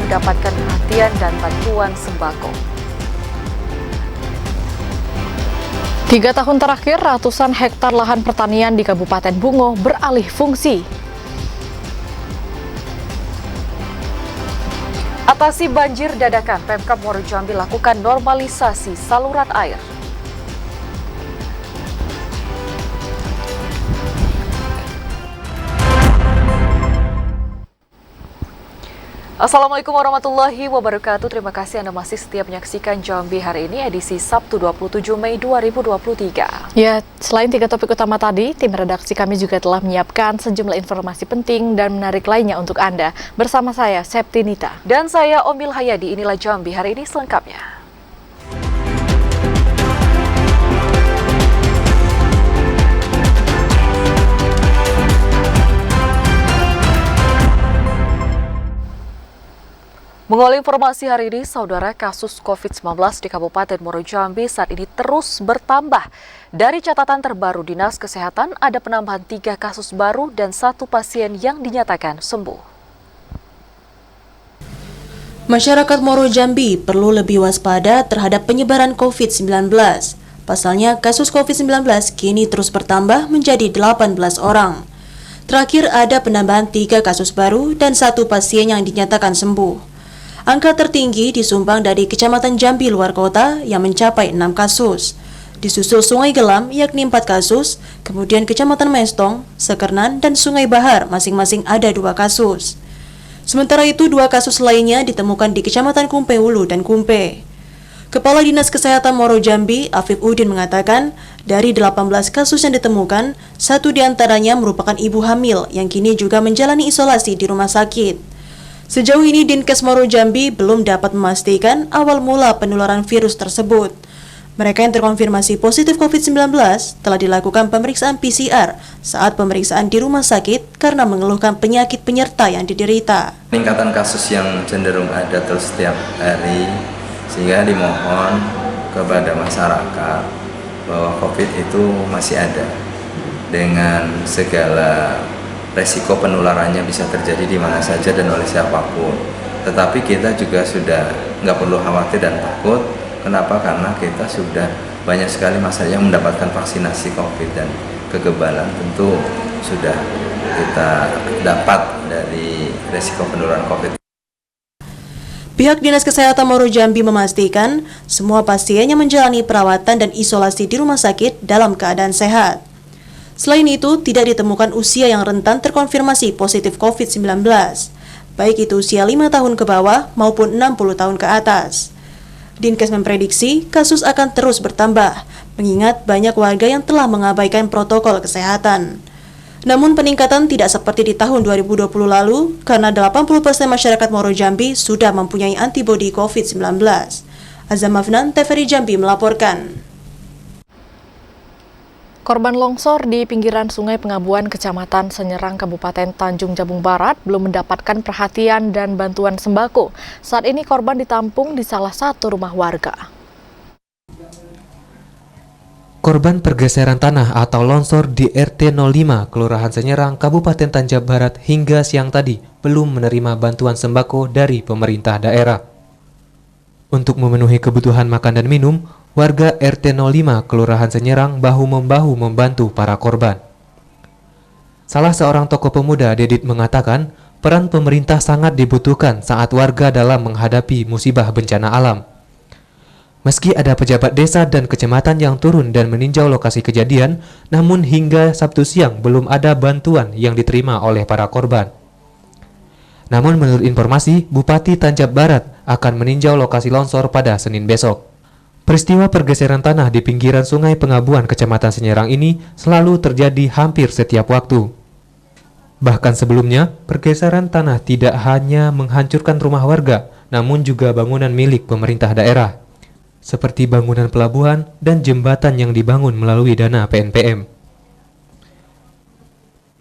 mendapatkan perhatian dan bantuan sembako. 3 tahun terakhir, ratusan hektar lahan pertanian di Kabupaten Bungo beralih fungsi. Atasi banjir dadakan, Pemkab Muaro Jambi lakukan normalisasi saluran air. Assalamualaikum warahmatullahi wabarakatuh. Terima kasih Anda masih setia menyaksikan Jambi hari ini, edisi Sabtu 27 Mei 2023. Ya, selain 3 topik utama tadi, tim redaksi kami juga telah menyiapkan sejumlah informasi penting dan menarik lainnya untuk Anda. Bersama saya, Septinita. Dan saya, Omil Hayadi. Inilah Jambi hari ini selengkapnya. Mengawali informasi hari ini, saudara, kasus COVID-19 di Kabupaten Muaro Jambi saat ini terus bertambah. Dari catatan terbaru Dinas Kesehatan, ada penambahan 3 kasus baru dan 1 pasien yang dinyatakan sembuh. Masyarakat Muaro Jambi perlu lebih waspada terhadap penyebaran COVID-19. Pasalnya, kasus COVID-19 kini terus bertambah menjadi 18 orang. Terakhir ada penambahan 3 kasus baru dan 1 pasien yang dinyatakan sembuh. Angka tertinggi disumbang dari Kecamatan Jambi luar kota yang mencapai 6 kasus. Disusul Sungai Gelam yakni 4 kasus, kemudian Kecamatan Mestong, Sekernan, dan Sungai Bahar masing-masing ada 2 kasus. Sementara itu 2 kasus lainnya ditemukan di Kecamatan Kumpe Ulu dan Kumpe. Kepala Dinas Kesehatan Muaro Jambi, Afif Udin mengatakan, dari 18 kasus yang ditemukan, 1 diantaranya merupakan ibu hamil yang kini juga menjalani isolasi di rumah sakit. Sejauh ini Dinkes Muaro Jambi belum dapat memastikan awal mula penularan virus tersebut. Mereka yang terkonfirmasi positif COVID-19 telah dilakukan pemeriksaan PCR saat pemeriksaan di rumah sakit karena mengeluhkan penyakit penyerta yang diderita. Peningkatan kasus yang cenderung ada terus setiap hari, sehingga dimohon kepada masyarakat bahwa COVID itu masih ada dengan segala resiko penularannya bisa terjadi di mana saja dan oleh siapapun. Tetapi kita juga sudah nggak perlu khawatir dan takut. Kenapa? Karena kita sudah banyak sekali masyarakat yang mendapatkan vaksinasi COVID dan kekebalan tentu sudah kita dapat dari resiko penularan COVID. Pihak Dinas Kesehatan Muaro Jambi memastikan semua pasien yang menjalani perawatan dan isolasi di rumah sakit dalam keadaan sehat. Selain itu, tidak ditemukan usia yang rentan terkonfirmasi positif COVID-19, baik itu usia 5 tahun ke bawah maupun 60 tahun ke atas. Dinkes memprediksi kasus akan terus bertambah, mengingat banyak warga yang telah mengabaikan protokol kesehatan. Namun peningkatan tidak seperti di tahun 2020 lalu, karena 80% masyarakat Muaro Jambi sudah mempunyai antibodi COVID-19. Azam Afnan, TVRI Jambi melaporkan. Korban longsor di pinggiran Sungai Pengabuan, Kecamatan Senyerang, Kabupaten Tanjung Jabung Barat belum mendapatkan perhatian dan bantuan sembako. Saat ini korban ditampung di salah satu rumah warga. Korban pergeseran tanah atau longsor di RT 05, Kelurahan Senyerang, Kabupaten Tanjung Barat hingga siang tadi belum menerima bantuan sembako dari pemerintah daerah. Untuk memenuhi kebutuhan makan dan minum, warga RT 05 Kelurahan Senyerang bahu-membahu membantu para korban. Salah seorang tokoh pemuda, Dedit, mengatakan peran pemerintah sangat dibutuhkan saat warga dalam menghadapi musibah bencana alam. Meski ada pejabat desa dan kecamatan yang turun dan meninjau lokasi kejadian, namun hingga Sabtu siang belum ada bantuan yang diterima oleh para korban. Namun menurut informasi, Bupati Tanjab Barat akan meninjau lokasi longsor pada Senin besok. Peristiwa pergeseran tanah di pinggiran Sungai Pengabuan, Kecamatan Senyerang ini selalu terjadi hampir setiap waktu. Bahkan sebelumnya, pergeseran tanah tidak hanya menghancurkan rumah warga, namun juga bangunan milik pemerintah daerah, seperti bangunan pelabuhan dan jembatan yang dibangun melalui dana PNPM.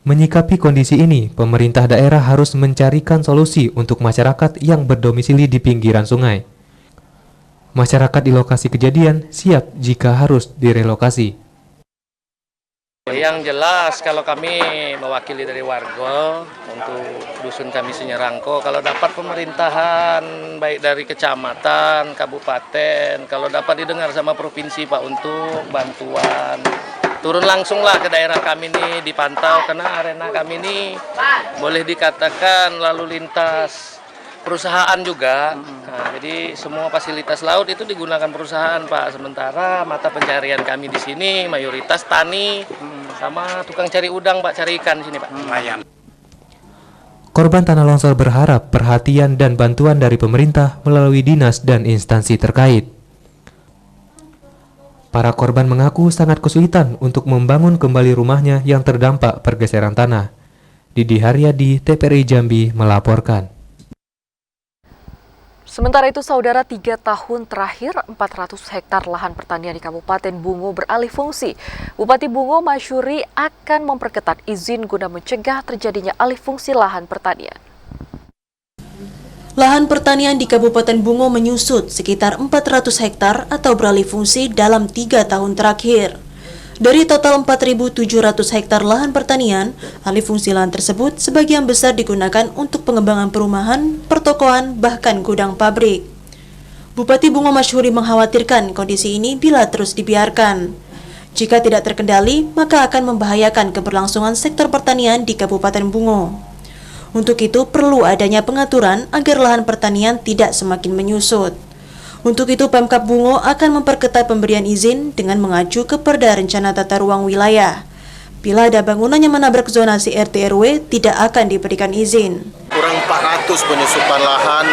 Menyikapi kondisi ini, pemerintah daerah harus mencarikan solusi untuk masyarakat yang berdomisili di pinggiran sungai. Masyarakat di lokasi kejadian siap jika harus direlokasi. Yang jelas kalau kami mewakili dari warga untuk dusun kami Senyerangko, kalau dapat pemerintahan baik dari kecamatan, kabupaten, kalau dapat didengar sama provinsi Pak untuk bantuan, turun langsunglah ke daerah kami ini dipantau karena arena kami ini boleh dikatakan lalu lintas perusahaan juga. Nah, jadi semua fasilitas laut itu digunakan perusahaan Pak. Sementara mata pencarian kami di sini mayoritas tani sama tukang cari udang Pak, cari ikan di sini Pak. Korban tanah longsor berharap perhatian dan bantuan dari pemerintah melalui dinas dan instansi terkait. Para korban mengaku sangat kesulitan untuk membangun kembali rumahnya yang terdampak pergeseran tanah. Didi Haryadi, TVRI Jambi melaporkan. Sementara itu, saudara, 3 tahun terakhir 400 hektar lahan pertanian di Kabupaten Bungo beralih fungsi. Bupati Bungo Masyuri akan memperketat izin guna mencegah terjadinya alih fungsi lahan pertanian. Lahan pertanian di Kabupaten Bungo menyusut sekitar 400 hektar atau beralih fungsi dalam 3 tahun terakhir. Dari total 4.700 hektar lahan pertanian, alih fungsi lahan tersebut sebagian besar digunakan untuk pengembangan perumahan, pertokoan, bahkan gudang pabrik. Bupati Bungo Masyuri mengkhawatirkan kondisi ini bila terus dibiarkan. Jika tidak terkendali, maka akan membahayakan keberlangsungan sektor pertanian di Kabupaten Bungo. Untuk itu, perlu adanya pengaturan agar lahan pertanian tidak semakin menyusut. Untuk itu, Pemkab Bungo akan memperketat pemberian izin dengan mengacu ke Perda Rencana Tata Ruang Wilayah. Bila ada bangunan yang menabrak zonasi RT RW, tidak akan diberikan izin. Kurang 400 penyusupan lahan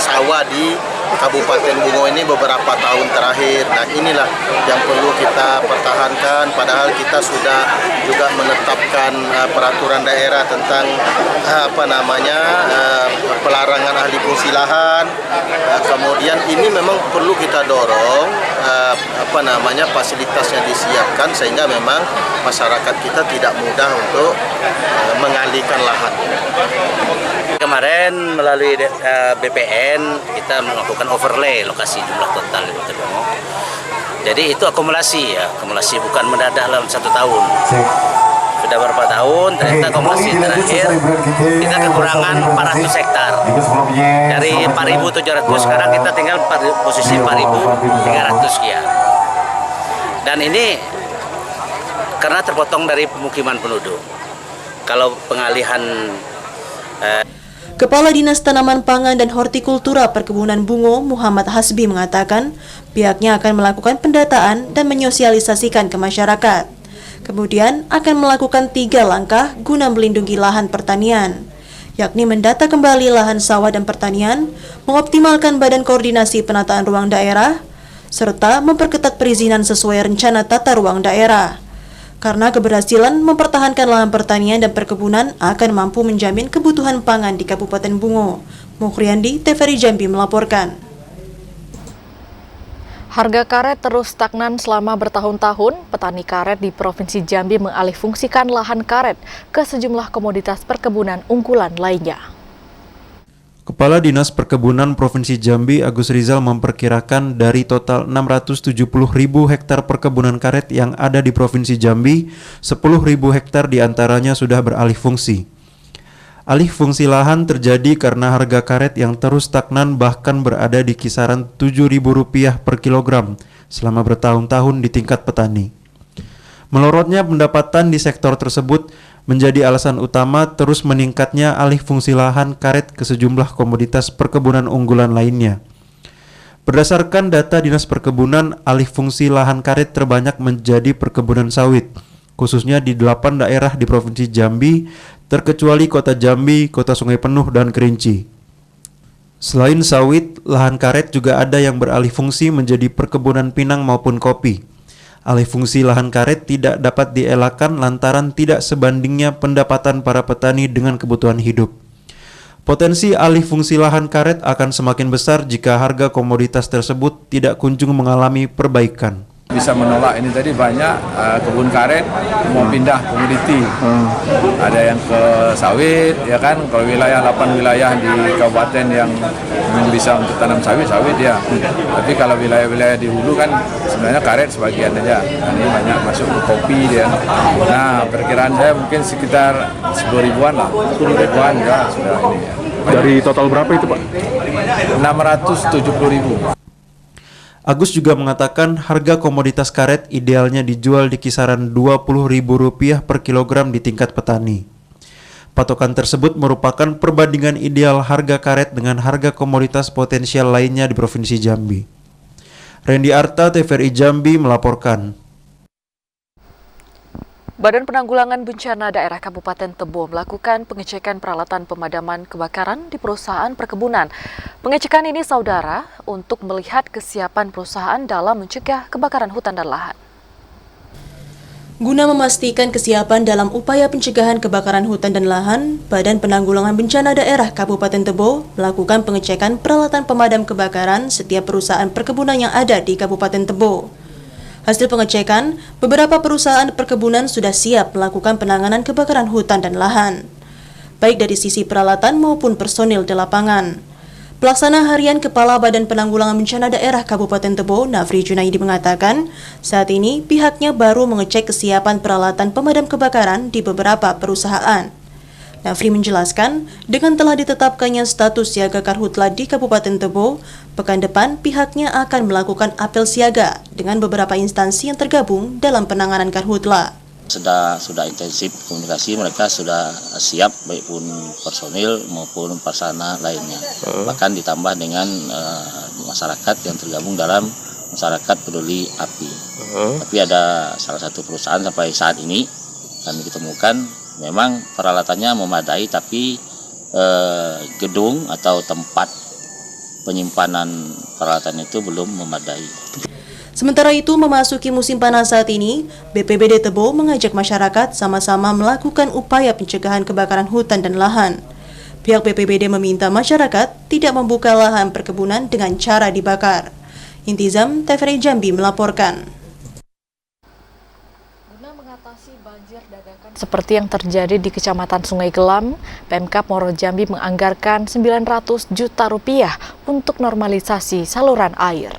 sawah di Kabupaten Bungo ini beberapa tahun terakhir. Nah, inilah yang perlu kita pertahankan, padahal kita sudah juga menetapkan peraturan daerah tentang pelarangan alih fungsi lahan. Kemudian ini memang perlu kita dorong fasilitasnya disiapkan sehingga memang masyarakat kita tidak mudah untuk mengalihkan lahan. Kemarin melalui BPN kita melakukan overlay lokasi jumlah total di Kota Bungo. Jadi itu akumulasi bukan mendadak dalam 1 tahun. Sudah beberapa tahun, ternyata akumulasi terakhir kita kekurangan 400 hektar. Dari 4.700 sekarang kita tinggal posisi 4.300 sekian. Dan ini karena terpotong dari pemukiman penduduk. Kalau pengalihan Kepala Dinas Tanaman Pangan dan Hortikultura Perkebunan Bungo, Muhammad Hasbi, mengatakan pihaknya akan melakukan pendataan dan menyosialisasikan ke masyarakat. Kemudian akan melakukan 3 langkah guna melindungi lahan pertanian, yakni mendata kembali lahan sawah dan pertanian, mengoptimalkan badan koordinasi penataan ruang daerah, serta memperketat perizinan sesuai rencana tata ruang daerah. Karena keberhasilan mempertahankan lahan pertanian dan perkebunan akan mampu menjamin kebutuhan pangan di Kabupaten Bungo. Mukriandi, TVRI Jambi melaporkan. Harga karet terus stagnan selama bertahun-tahun. Petani karet di Provinsi Jambi mengalihfungsikan lahan karet ke sejumlah komoditas perkebunan unggulan lainnya. Kepala Dinas Perkebunan Provinsi Jambi Agus Rizal memperkirakan dari total 670.000 hektar perkebunan karet yang ada di Provinsi Jambi, 10.000 hektar diantaranya sudah beralih fungsi. Alih fungsi lahan terjadi karena harga karet yang terus stagnan bahkan berada di kisaran Rp7.000 per kilogram selama bertahun-tahun di tingkat petani. Melorotnya pendapatan di sektor tersebut menjadi alasan utama terus meningkatnya alih fungsi lahan karet ke sejumlah komoditas perkebunan unggulan lainnya. Berdasarkan data Dinas Perkebunan, alih fungsi lahan karet terbanyak menjadi perkebunan sawit, khususnya di 8 daerah di Provinsi Jambi, terkecuali Kota Jambi, Kota Sungai Penuh, dan Kerinci. Selain sawit, lahan karet juga ada yang beralih fungsi menjadi perkebunan pinang maupun kopi. Alih fungsi lahan karet tidak dapat dielakkan lantaran tidak sebandingnya pendapatan para petani dengan kebutuhan hidup. Potensi alih fungsi lahan karet akan semakin besar jika harga komoditas tersebut tidak kunjung mengalami perbaikan. Bisa menolak ini tadi banyak kebun karet mau pindah komoditi. Ada yang ke sawit, ya kan. Kalau wilayah 8 wilayah di kabupaten yang bisa untuk tanam sawit ya. Tapi kalau wilayah-wilayah di hulu kan sebenarnya karet sebagian aja. Ini banyak masuk ke kopi dia. Nah, perkiraan saya mungkin sekitar 10 ribuan lah. 10 ribuan ya sudah ini ya. Dari total berapa itu Pak? 670.000. Agus juga mengatakan harga komoditas karet idealnya dijual di kisaran Rp20.000 per kilogram di tingkat petani. Patokan tersebut merupakan perbandingan ideal harga karet dengan harga komoditas potensial lainnya di Provinsi Jambi. Randy Arta, TVRI Jambi melaporkan. Badan Penanggulangan Bencana Daerah Kabupaten Tebo melakukan pengecekan peralatan pemadaman kebakaran di perusahaan perkebunan. Pengecekan ini, saudara, untuk melihat kesiapan perusahaan dalam mencegah kebakaran hutan dan lahan. Guna memastikan kesiapan dalam upaya pencegahan kebakaran hutan dan lahan, Badan Penanggulangan Bencana Daerah Kabupaten Tebo melakukan pengecekan peralatan pemadam kebakaran setiap perusahaan perkebunan yang ada di Kabupaten Tebo. Hasil pengecekan, beberapa perusahaan perkebunan sudah siap melakukan penanganan kebakaran hutan dan lahan, baik dari sisi peralatan maupun personil di lapangan. Pelaksana Harian Kepala Badan Penanggulangan Bencana Daerah Kabupaten Tebo, Nafri Junaidi mengatakan, saat ini pihaknya baru mengecek kesiapan peralatan pemadam kebakaran di beberapa perusahaan. Nafri menjelaskan, dengan telah ditetapkannya status siaga karhutla di Kabupaten Tebo, pekan depan pihaknya akan melakukan apel siaga dengan beberapa instansi yang tergabung dalam penanganan karhutla. Sudah intensif komunikasi, mereka sudah siap baik pun personil maupun pelaksana lainnya. Bahkan ditambah dengan masyarakat yang tergabung dalam masyarakat peduli api. Tapi ada salah satu perusahaan sampai saat ini kami ketemukan memang peralatannya memadai, tapi gedung atau tempat penyimpanan peralatan itu belum memadai. Sementara itu, memasuki musim panas saat ini, BPBD Tebo mengajak masyarakat sama-sama melakukan upaya pencegahan kebakaran hutan dan lahan. Pihak BPBD meminta masyarakat tidak membuka lahan perkebunan dengan cara dibakar. Intizam, TVRI Jambi melaporkan. Seperti yang terjadi di Kecamatan Sungai Gelam, Pemkab Muaro Jambi menganggarkan Rp900 juta untuk normalisasi saluran air.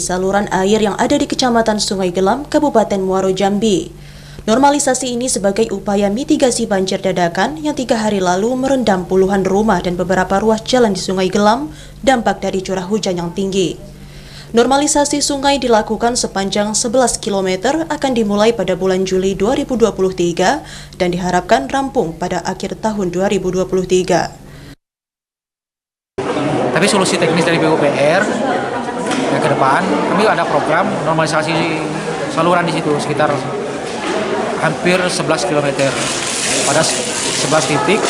Saluran air yang ada di Kecamatan Sungai Gelam, Kabupaten Muaro Jambi. Normalisasi ini sebagai upaya mitigasi banjir dadakan yang 3 hari lalu merendam puluhan rumah dan beberapa ruas jalan di Sungai Gelam, dampak dari curah hujan yang tinggi. Normalisasi sungai dilakukan sepanjang 11 km akan dimulai pada bulan Juli 2023 dan diharapkan rampung pada akhir tahun 2023. Tapi solusi teknis dari PUPR ke depan, kami ada program normalisasi saluran di situ sekitar hampir 11 km pada 11 titik,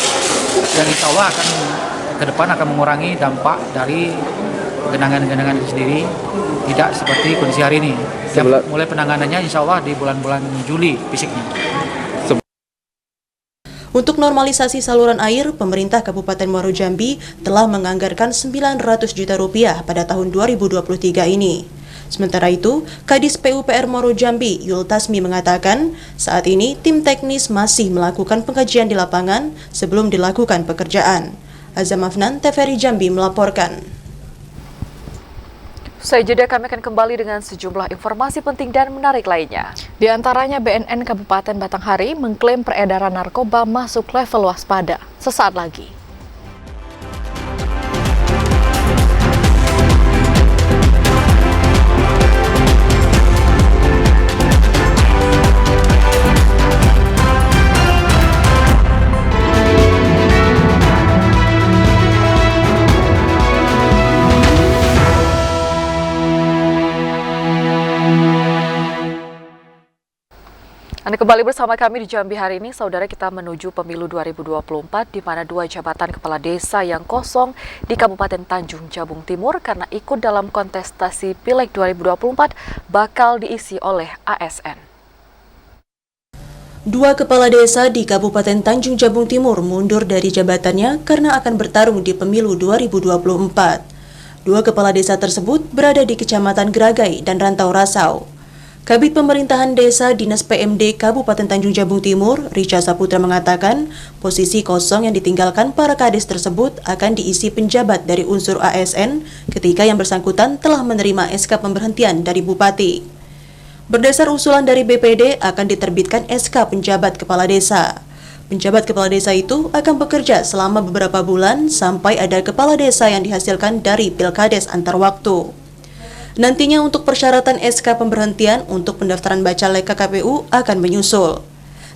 dan insya Allah akan ke depan akan mengurangi dampak dari genangan-genangan itu sendiri, tidak seperti kondisi hari ini. Mulai penanganannya insya Allah di bulan-bulan Juli fisiknya. Untuk normalisasi saluran air, pemerintah Kabupaten Muaro Jambi telah menganggarkan Rp900 juta pada tahun 2023 ini. Sementara itu, Kadis PUPR Muaro Jambi, Yul Tasmi mengatakan, saat ini tim teknis masih melakukan pengkajian di lapangan sebelum dilakukan pekerjaan. Azam Afnan, TVRI Jambi melaporkan. Usai jeda, kami akan kembali dengan sejumlah informasi penting dan menarik lainnya. Di antaranya BNN Kabupaten Batanghari mengklaim peredaran narkoba masuk level waspada. Sesaat lagi. Anda kembali bersama kami di Jambi hari ini, saudara. Kita menuju pemilu 2024 di mana 2 jabatan kepala desa yang kosong di Kabupaten Tanjung Jabung Timur karena ikut dalam kontestasi Pileg 2024 bakal diisi oleh ASN. 2 kepala desa di Kabupaten Tanjung Jabung Timur mundur dari jabatannya karena akan bertarung di pemilu 2024. Dua kepala desa tersebut berada di Kecamatan Geragai dan Rantau Rasau. Kabid Pemerintahan Desa Dinas PMD Kabupaten Tanjung Jabung Timur, Richa Saputra mengatakan, posisi kosong yang ditinggalkan para kades tersebut akan diisi penjabat dari unsur ASN ketika yang bersangkutan telah menerima SK pemberhentian dari Bupati. Berdasar usulan dari BPD akan diterbitkan SK penjabat kepala desa. Penjabat kepala desa itu akan bekerja selama beberapa bulan sampai ada kepala desa yang dihasilkan dari Pilkades antar waktu. Nantinya untuk persyaratan SK pemberhentian untuk pendaftaran bacalek KPU akan menyusul.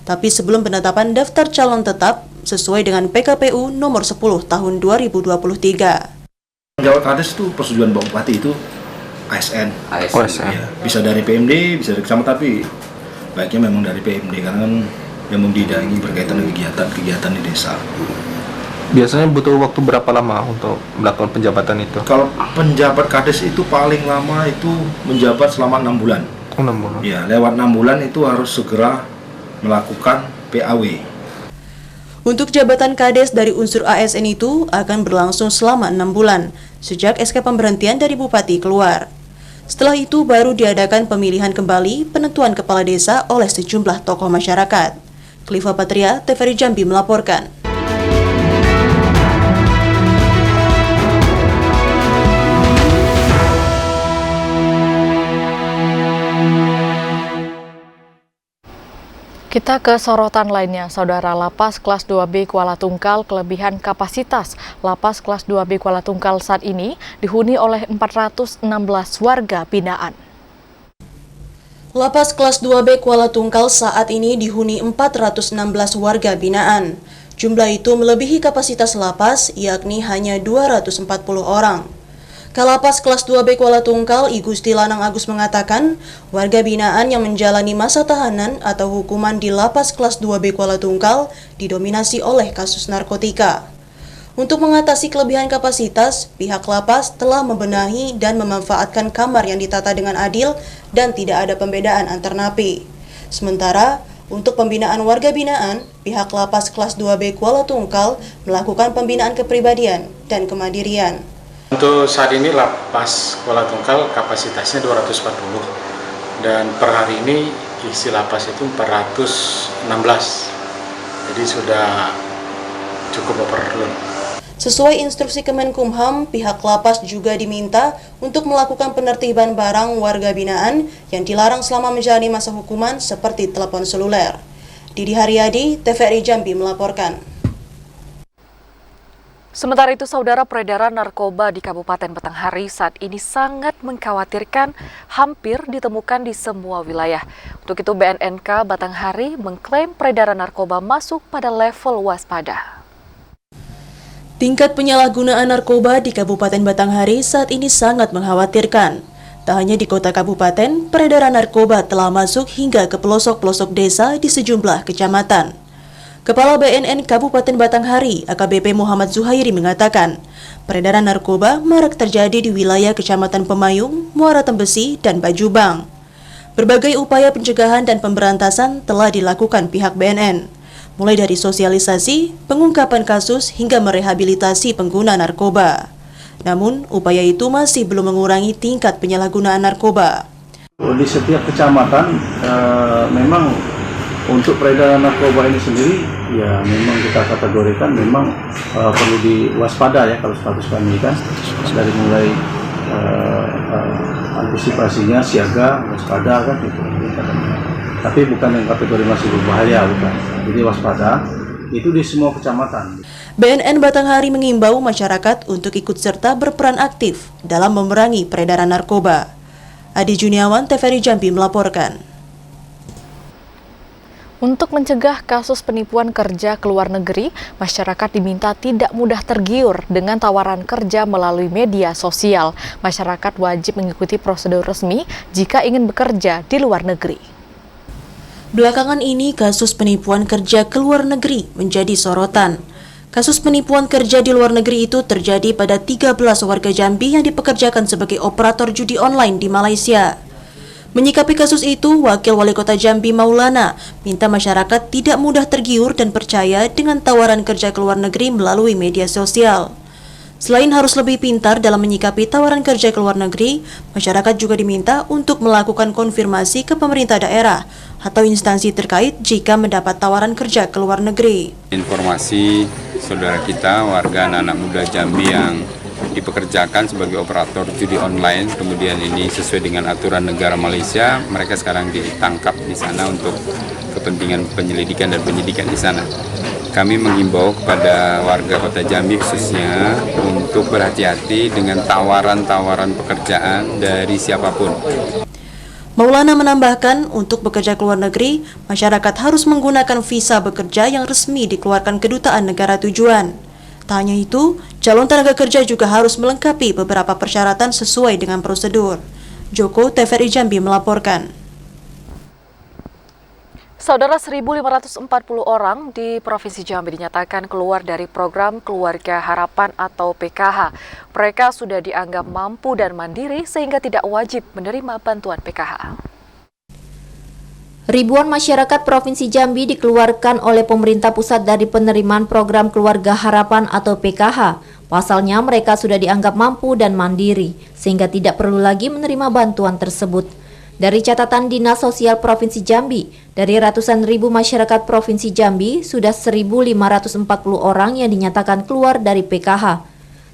Tapi sebelum penetapan daftar calon tetap sesuai dengan PKPU nomor 10 tahun 2023. Penjabat kades itu persetujuan Bupati itu ASN. Ya, bisa dari PMD, bisa dari kecamatan, tapi baiknya memang dari PMD karena kan yang membidangi berkaitan dengan kegiatan di desa. Biasanya butuh waktu berapa lama untuk melakukan penjabatan itu? Kalau penjabat kades itu paling lama itu menjabat selama 6 bulan. 6 bulan? Ya, lewat 6 bulan itu harus segera melakukan PAW. Untuk jabatan kades dari unsur ASN itu akan berlangsung selama 6 bulan, sejak SK pemberhentian dari Bupati keluar. Setelah itu baru diadakan pemilihan kembali penentuan kepala desa oleh sejumlah tokoh masyarakat. Kliva Patria, TVRI Jambi melaporkan. Kita ke sorotan lainnya, Saudara. Lapas kelas 2B Kuala Tungkal kelebihan kapasitas. Lapas kelas 2B Kuala Tungkal saat ini dihuni oleh 416 warga binaan. Lapas kelas 2B Kuala Tungkal saat ini dihuni 416 warga binaan. Jumlah itu melebihi kapasitas lapas, yakni hanya 240 orang. Kalapas kelas 2B Kuala Tungkal, I Gusti Lanang Agus mengatakan, warga binaan yang menjalani masa tahanan atau hukuman di Lapas kelas 2B Kuala Tungkal didominasi oleh kasus narkotika. Untuk mengatasi kelebihan kapasitas, pihak lapas telah membenahi dan memanfaatkan kamar yang ditata dengan adil dan tidak ada pembedaan antar napi. Sementara, untuk pembinaan warga binaan, pihak Lapas kelas 2B Kuala Tungkal melakukan pembinaan kepribadian dan kemandirian. Untuk saat ini Lapas Kuala Tungkal kapasitasnya 240 dan per hari ini isi lapas itu 416, jadi sudah cukup overload. Sesuai instruksi Kemenkumham, pihak lapas juga diminta untuk melakukan penertiban barang warga binaan yang dilarang selama menjalani masa hukuman seperti telepon seluler. Didi Haryadi, TVRI Jambi melaporkan. Sementara itu, Saudara, peredaran narkoba di Kabupaten Batanghari saat ini sangat mengkhawatirkan, hampir ditemukan di semua wilayah. Untuk itu, BNNK Batanghari mengklaim peredaran narkoba masuk pada level waspada. Tingkat penyalahgunaan narkoba di Kabupaten Batanghari saat ini sangat mengkhawatirkan. Tak hanya di kota kabupaten, peredaran narkoba telah masuk hingga ke pelosok-pelosok desa di sejumlah kecamatan. Kepala BNN Kabupaten Batanghari, AKBP Muhammad Zuhairi mengatakan, peredaran narkoba marak terjadi di wilayah Kecamatan Pemayung, Muara Tembesi, dan Bajubang. Berbagai upaya pencegahan dan pemberantasan telah dilakukan pihak BNN, mulai dari sosialisasi, pengungkapan kasus, hingga merehabilitasi pengguna narkoba. Namun, upaya itu masih belum mengurangi tingkat penyalahgunaan narkoba. Di setiap kecamatan, memang untuk peredaran narkoba ini sendiri, ya memang kita kategorikan memang perlu diwaspada ya kalau status kami kan, dari mulai antisipasinya siaga, waspada kan gitu. Tapi bukan yang kategori masih berbahaya, bukan. Jadi waspada itu di semua kecamatan. BNN Batanghari mengimbau masyarakat untuk ikut serta berperan aktif dalam memerangi peredaran narkoba. Adi Juniawan, TVRI Jambi melaporkan. Untuk mencegah kasus penipuan kerja ke luar negeri, masyarakat diminta tidak mudah tergiur dengan tawaran kerja melalui media sosial. Masyarakat wajib mengikuti prosedur resmi jika ingin bekerja di luar negeri. Belakangan ini, kasus penipuan kerja ke luar negeri menjadi sorotan. Kasus penipuan kerja di luar negeri itu terjadi pada 13 warga Jambi yang dipekerjakan sebagai operator judi online di Malaysia. Menyikapi kasus itu, Wakil Wali Kota Jambi Maulana minta masyarakat tidak mudah tergiur dan percaya dengan tawaran kerja ke luar negeri melalui media sosial. Selain harus lebih pintar dalam menyikapi tawaran kerja ke luar negeri, masyarakat juga diminta untuk melakukan konfirmasi ke pemerintah daerah atau instansi terkait jika mendapat tawaran kerja ke luar negeri. Informasi saudara kita, warga anak-anak muda Jambi yang dipekerjakan sebagai operator judi online, kemudian ini sesuai dengan aturan negara Malaysia, mereka sekarang ditangkap di sana untuk kepentingan penyelidikan dan penyidikan di sana. Kami menghimbau kepada warga Kota Jambi khususnya untuk berhati-hati dengan tawaran-tawaran pekerjaan dari siapapun. Maulana menambahkan, untuk bekerja ke luar negeri, masyarakat harus menggunakan visa bekerja yang resmi dikeluarkan kedutaan negara tujuan. Tak hanya itu, calon tenaga kerja juga harus melengkapi beberapa persyaratan sesuai dengan prosedur. Joko, TVRI Jambi melaporkan. Saudara, 1.540 orang di Provinsi Jambi dinyatakan keluar dari program Keluarga Harapan atau PKH. Mereka sudah dianggap mampu dan mandiri sehingga tidak wajib menerima bantuan PKH. Ribuan masyarakat Provinsi Jambi dikeluarkan oleh pemerintah pusat dari penerimaan program Keluarga Harapan atau PKH. Pasalnya mereka sudah dianggap mampu dan mandiri sehingga tidak perlu lagi menerima bantuan tersebut. Dari catatan Dinas Sosial Provinsi Jambi, dari ratusan ribu masyarakat Provinsi Jambi, sudah 1.540 orang yang dinyatakan keluar dari PKH.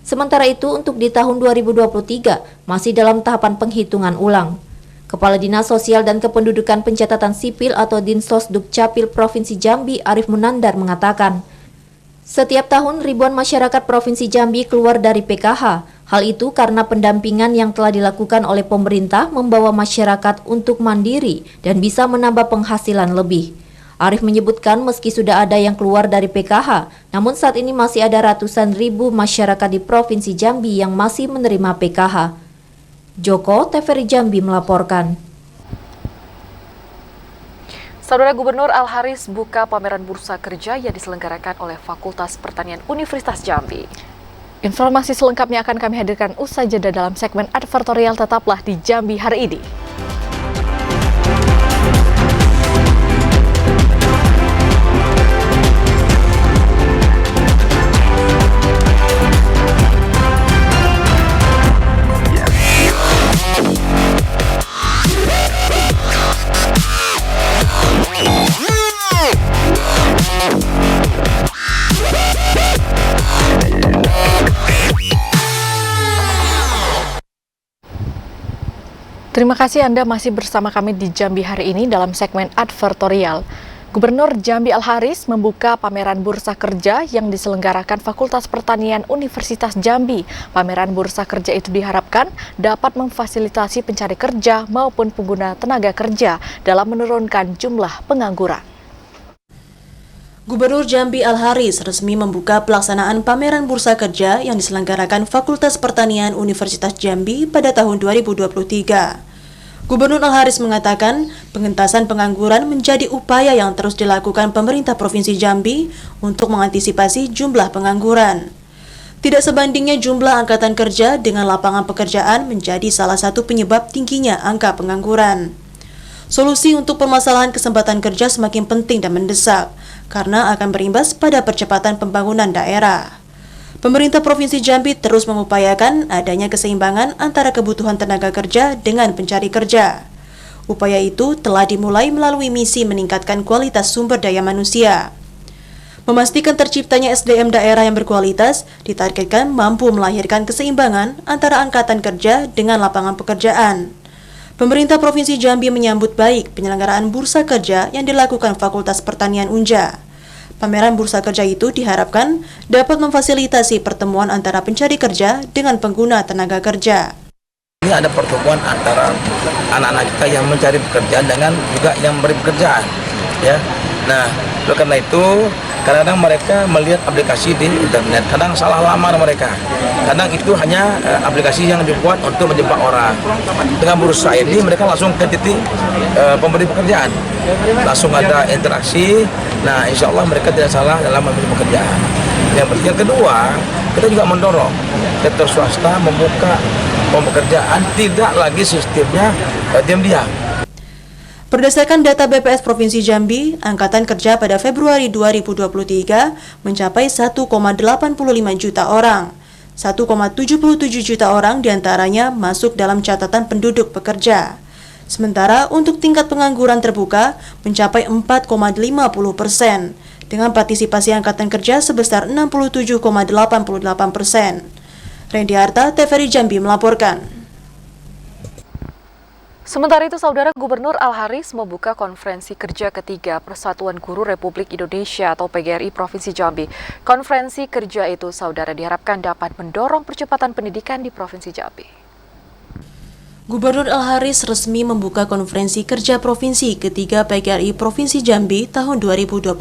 Sementara itu, untuk di tahun 2023, masih dalam tahapan penghitungan ulang. Kepala Dinas Sosial dan Kependudukan Pencatatan Sipil atau Dinsos Dukcapil Provinsi Jambi, Arif Munandar mengatakan, setiap tahun ribuan masyarakat Provinsi Jambi keluar dari PKH. Hal itu karena pendampingan yang telah dilakukan oleh pemerintah membawa masyarakat untuk mandiri dan bisa menambah penghasilan lebih. Arif menyebutkan meski sudah ada yang keluar dari PKH, namun saat ini masih ada ratusan ribu masyarakat di Provinsi Jambi yang masih menerima PKH. Joko, TVRI Jambi melaporkan. Saudara, Gubernur Al-Haris buka pameran bursa kerja yang diselenggarakan oleh Fakultas Pertanian Universitas Jambi. Informasi selengkapnya akan kami hadirkan usai jeda dalam segmen advertorial. Tetaplah di Jambi hari ini. Terima kasih Anda masih bersama kami di Jambi hari ini dalam segmen advertorial. Gubernur Jambi Al-Haris membuka pameran bursa kerja yang diselenggarakan Fakultas Pertanian Universitas Jambi. Pameran bursa kerja itu diharapkan dapat memfasilitasi pencari kerja maupun pengguna tenaga kerja dalam menurunkan jumlah pengangguran. Gubernur Jambi Al-Haris resmi membuka pelaksanaan pameran bursa kerja yang diselenggarakan Fakultas Pertanian Universitas Jambi pada tahun 2023. Gubernur Al-Haris mengatakan pengentasan pengangguran menjadi upaya yang terus dilakukan pemerintah Provinsi Jambi untuk mengantisipasi jumlah pengangguran. Tidak sebandingnya jumlah angkatan kerja dengan lapangan pekerjaan menjadi salah satu penyebab tingginya angka pengangguran. Solusi untuk permasalahan kesempatan kerja semakin penting dan mendesak, karena akan berimbas pada percepatan pembangunan daerah. Pemerintah Provinsi Jambi terus mengupayakan adanya keseimbangan antara kebutuhan tenaga kerja dengan pencari kerja. Upaya itu telah dimulai melalui misi meningkatkan kualitas sumber daya manusia. Memastikan terciptanya SDM daerah yang berkualitas ditargetkan mampu melahirkan keseimbangan antara angkatan kerja dengan lapangan pekerjaan. Pemerintah Provinsi Jambi menyambut baik penyelenggaraan bursa kerja yang dilakukan Fakultas Pertanian Unja. Pameran bursa kerja itu diharapkan dapat memfasilitasi pertemuan antara pencari kerja dengan pengguna tenaga kerja. Ini ada pertemuan antara anak-anak kita yang mencari pekerjaan dengan juga yang memberi pekerjaan, ya. Nah, oleh karena itu kadang-kadang mereka melihat aplikasi di internet, kadang salah lamar mereka. Kadang itu hanya aplikasi yang dibuat untuk menjebak orang. Dengan bursa ini mereka langsung ke titik pemberi pekerjaan, langsung ada interaksi. Nah, insya Allah mereka tidak salah dalam memilih pekerjaan. Yang kedua, kita juga mendorong sektor swasta membuka pekerjaan, tidak lagi sistemnya diam-diam. Berdasarkan data BPS Provinsi Jambi, angkatan kerja pada Februari 2023 mencapai 1,85 juta orang. 1,77 juta orang diantaranya masuk dalam catatan penduduk pekerja. Sementara untuk tingkat pengangguran terbuka mencapai 4,50%, dengan partisipasi angkatan kerja sebesar 67,88%. Randy Harta, TVRI Jambi melaporkan. Sementara itu, Saudara Gubernur Al-Haris membuka konferensi kerja ketiga Persatuan Guru Republik Indonesia atau PGRI Provinsi Jambi. Konferensi kerja itu, Saudara, diharapkan dapat mendorong percepatan pendidikan di Provinsi Jambi. Gubernur Al-Haris resmi membuka konferensi kerja provinsi ketiga PGRI Provinsi Jambi tahun 2023.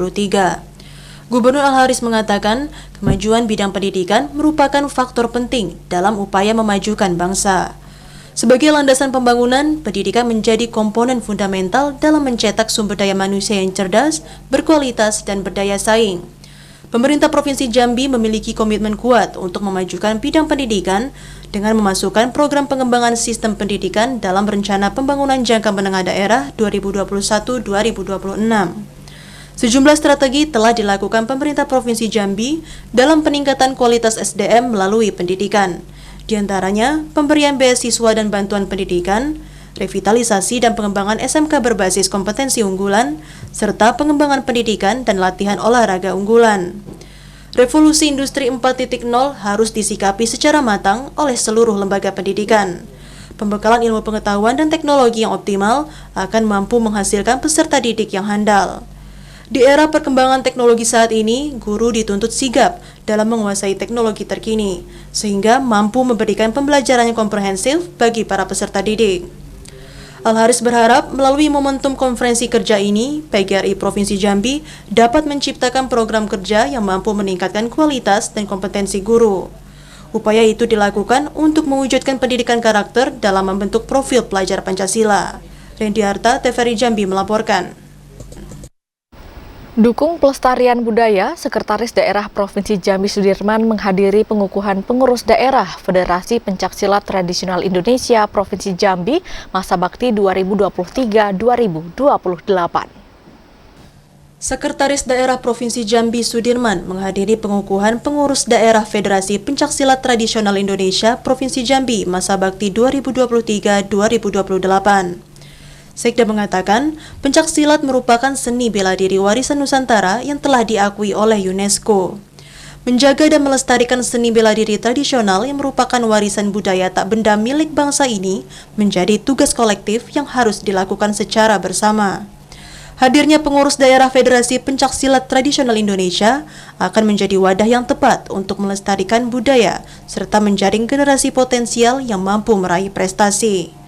Gubernur Al-Haris mengatakan kemajuan bidang pendidikan merupakan faktor penting dalam upaya memajukan bangsa. Sebagai landasan pembangunan, pendidikan menjadi komponen fundamental dalam mencetak sumber daya manusia yang cerdas, berkualitas, dan berdaya saing. Pemerintah Provinsi Jambi memiliki komitmen kuat untuk memajukan bidang pendidikan dengan memasukkan program pengembangan sistem pendidikan dalam Rencana Pembangunan Jangka Menengah Daerah 2021-2026. Sejumlah strategi telah dilakukan pemerintah Provinsi Jambi dalam peningkatan kualitas SDM melalui pendidikan. Di antaranya, pemberian beasiswa dan bantuan pendidikan, revitalisasi dan pengembangan SMK berbasis kompetensi unggulan, serta pengembangan pendidikan dan latihan olahraga unggulan. Revolusi Industri 4.0 harus disikapi secara matang oleh seluruh lembaga pendidikan. Pembekalan ilmu pengetahuan dan teknologi yang optimal akan mampu menghasilkan peserta didik yang handal. Di era perkembangan teknologi saat ini, guru dituntut sigap dalam menguasai teknologi terkini, sehingga mampu memberikan pembelajaran yang komprehensif bagi para peserta didik. Al-Haris berharap melalui momentum konferensi kerja ini, PGRI Provinsi Jambi dapat menciptakan program kerja yang mampu meningkatkan kualitas dan kompetensi guru. Upaya itu dilakukan untuk mewujudkan pendidikan karakter dalam membentuk profil pelajar Pancasila. Randy Harta, TVRI Jambi melaporkan. Dukung pelestarian budaya, Sekretaris Daerah Provinsi Jambi Sudirman menghadiri pengukuhan pengurus daerah Federasi Pencaksilat Tradisional Indonesia Provinsi Jambi masa bakti 2023-2028. Sekretaris Daerah Provinsi Jambi Sudirman menghadiri pengukuhan pengurus daerah Federasi Pencaksilat Tradisional Indonesia Provinsi Jambi masa bakti 2023-2028. Sekda mengatakan, pencaksilat merupakan seni bela diri warisan Nusantara yang telah diakui oleh UNESCO. Menjaga dan melestarikan seni bela diri tradisional yang merupakan warisan budaya tak benda milik bangsa ini menjadi tugas kolektif yang harus dilakukan secara bersama. Hadirnya pengurus daerah Federasi Pencaksilat Tradisional Indonesia akan menjadi wadah yang tepat untuk melestarikan budaya serta menjaring generasi potensial yang mampu meraih prestasi.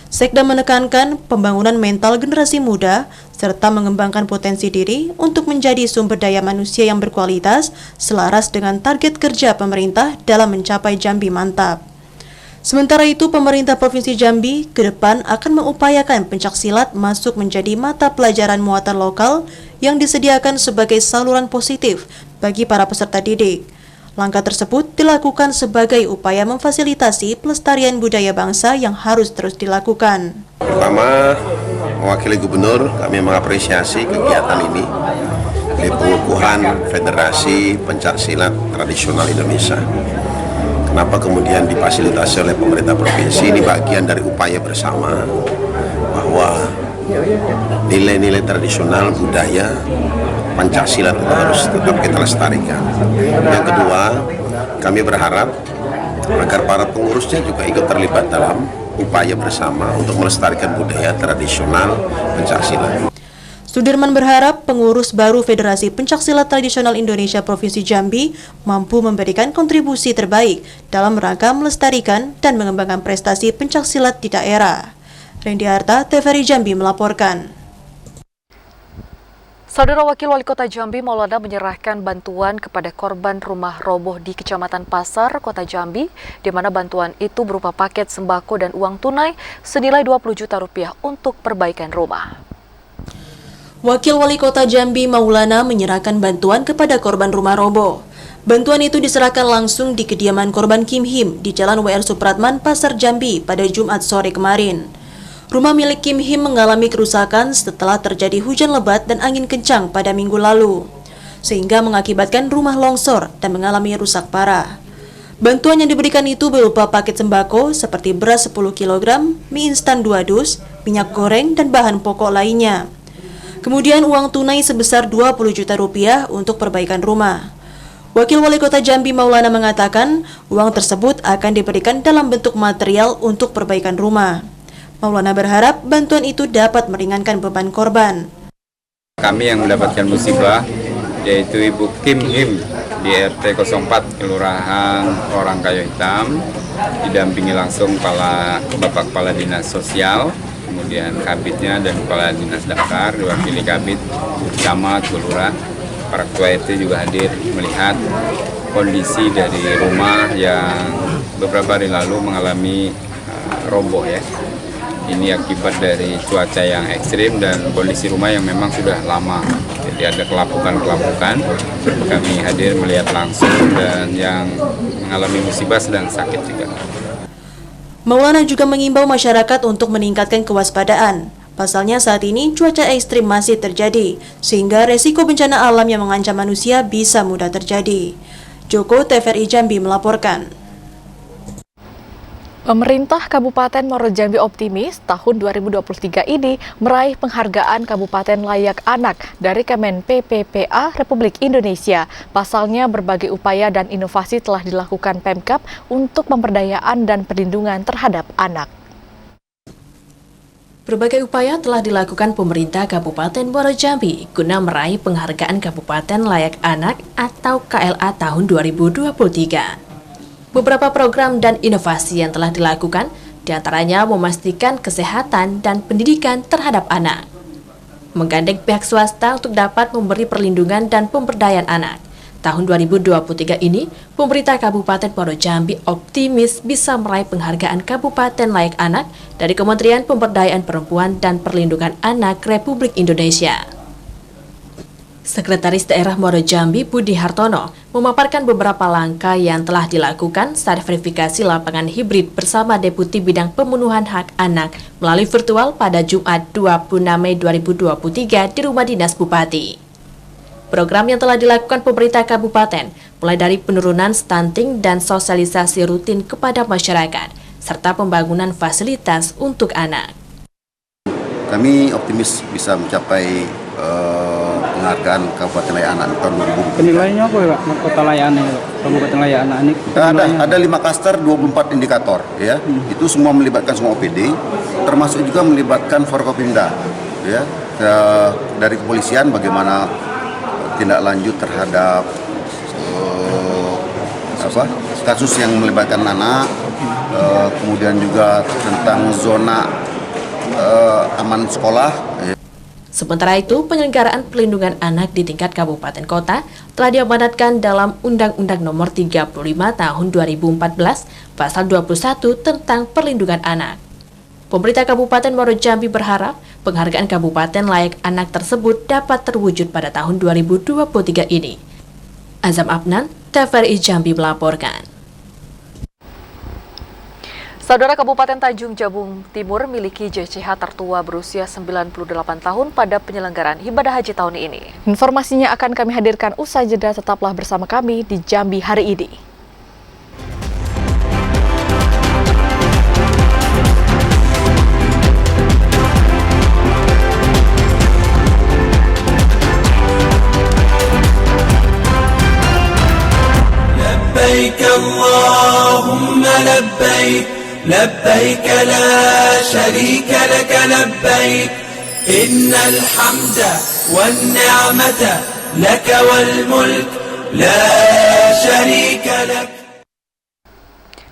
Sekda menekankan pembangunan mental generasi muda serta mengembangkan potensi diri untuk menjadi sumber daya manusia yang berkualitas selaras dengan target kerja pemerintah dalam mencapai Jambi Mantap. Sementara itu, pemerintah Provinsi Jambi ke depan akan mengupayakan pencaksilat masuk menjadi mata pelajaran muatan lokal yang disediakan sebagai saluran positif bagi para peserta didik. Langkah tersebut dilakukan sebagai upaya memfasilitasi pelestarian budaya bangsa yang harus terus dilakukan. Pertama, mewakili gubernur, kami mengapresiasi kegiatan ini di pengukuhan Federasi Pencaksilat Tradisional Indonesia. Kenapa kemudian difasilitasi oleh pemerintah provinsi? Ini bagian dari upaya bersama bahwa nilai-nilai tradisional budaya Pancasila itu harus tetap kita lestarikan. Yang kedua, kami berharap agar para pengurusnya juga ikut terlibat dalam upaya bersama untuk melestarikan budaya tradisional Pancasila. Sudirman berharap pengurus baru Federasi Pencaksilat Tradisional Indonesia Provinsi Jambi mampu memberikan kontribusi terbaik dalam rangka melestarikan dan mengembangkan prestasi pencaksilat di daerah. Randy Harta, TVRI Jambi melaporkan. Saudara Wakil Wali Kota Jambi Maulana menyerahkan bantuan kepada korban rumah roboh di Kecamatan Pasar, Kota Jambi, di mana bantuan itu berupa paket sembako dan uang tunai senilai 20 juta rupiah untuk perbaikan rumah. Wakil Wali Kota Jambi Maulana menyerahkan bantuan kepada korban rumah roboh. Bantuan itu diserahkan langsung di kediaman korban Kim Him di Jalan WR Supratman, Pasar Jambi pada Jumat sore kemarin. Rumah milik Kim Him mengalami kerusakan setelah terjadi hujan lebat dan angin kencang pada minggu lalu, sehingga mengakibatkan rumah longsor dan mengalami rusak parah. Bantuan yang diberikan itu berupa paket sembako seperti beras 10 kg, mie instan 2 dus, minyak goreng, dan bahan pokok lainnya. Kemudian uang tunai sebesar 20 juta rupiah untuk perbaikan rumah. Wakil Wali Kota Jambi Maulana mengatakan uang tersebut akan diberikan dalam bentuk material untuk perbaikan rumah. Maulana berharap bantuan itu dapat meringankan beban korban. Kami yang mendapatkan musibah yaitu Ibu Kim Him di RT 04 Kelurahan Orang Kayu Hitam, didampingi langsung Bapak Kepala Dinas Sosial, kemudian Kabidnya dan Kepala Dinas Damkar, diwakili Kabid, Camat, Lurah, para ketua RT juga hadir melihat kondisi dari rumah yang beberapa hari lalu mengalami roboh ya. Ini akibat dari cuaca yang ekstrim dan kondisi rumah yang memang sudah lama. Jadi ada kelapukan-kelapukan. Kami hadir melihat langsung dan yang mengalami musibah sedang sakit juga. Maulana juga mengimbau masyarakat untuk meningkatkan kewaspadaan. Pasalnya saat ini cuaca ekstrim masih terjadi, sehingga resiko bencana alam yang mengancam manusia bisa mudah terjadi. Joko, TVRI Jambi melaporkan. Pemerintah Kabupaten Muaro Jambi optimis tahun 2023 ini meraih penghargaan Kabupaten Layak Anak dari Kemen PPPA Republik Indonesia. Pasalnya berbagai upaya dan inovasi telah dilakukan Pemkab untuk pemberdayaan dan perlindungan terhadap anak. Berbagai upaya telah dilakukan pemerintah Kabupaten Muaro Jambi guna meraih penghargaan Kabupaten Layak Anak atau KLA tahun 2023. Beberapa program dan inovasi yang telah dilakukan, diantaranya memastikan kesehatan dan pendidikan terhadap anak, menggandeng pihak swasta untuk dapat memberi perlindungan dan pemberdayaan anak. Tahun 2023 ini, pemerintah Kabupaten Muaro Jambi optimis bisa meraih penghargaan Kabupaten Layak Anak dari Kementerian Pemberdayaan Perempuan dan Perlindungan Anak Republik Indonesia. Sekretaris Daerah Muaro Jambi Budi Hartono memaparkan beberapa langkah yang telah dilakukan saat verifikasi lapangan hibrid bersama Deputi Bidang Pemenuhan Hak Anak melalui virtual pada Jumat 26 Mei 2023 di Rumah Dinas Bupati. Program yang telah dilakukan pemerintah kabupaten mulai dari penurunan stunting dan sosialisasi rutin kepada masyarakat, serta pembangunan fasilitas untuk anak. Kami optimis bisa mencapai penghargaan Kabupaten Layak Anak tahun 2023. Penilaiannya apa ya Pak? Kota Layak Anak, Kabupaten Layak Anak ini? Ada 5 klaster, 24 indikator ya. Itu semua melibatkan semua OPD, termasuk juga melibatkan Forkopimda ya. Dari kepolisian bagaimana tindak lanjut terhadap kasus yang melibatkan anak, kemudian juga tentang zona aman sekolah. Sementara itu, penyelenggaraan perlindungan anak di tingkat kabupaten kota telah diamanatkan dalam Undang-Undang Nomor 35 Tahun 2014 Pasal 21 tentang perlindungan anak. Pemerintah Kabupaten Muaro Jambi berharap penghargaan Kabupaten Layak Anak tersebut dapat terwujud pada tahun 2023 ini. Azam Abnan, TVRI Jambi melaporkan. Saudara, Kabupaten Tanjung Jabung Timur miliki JCH tertua berusia 98 tahun pada penyelenggaraan ibadah haji tahun ini. Informasinya akan kami hadirkan usai jeda, tetaplah bersama kami di Jambi hari ini. Labbaik Allahumma labbaik لبيك لا شريك لك لبيك إن الحمد والنعمة لك والملك لا شريك لك.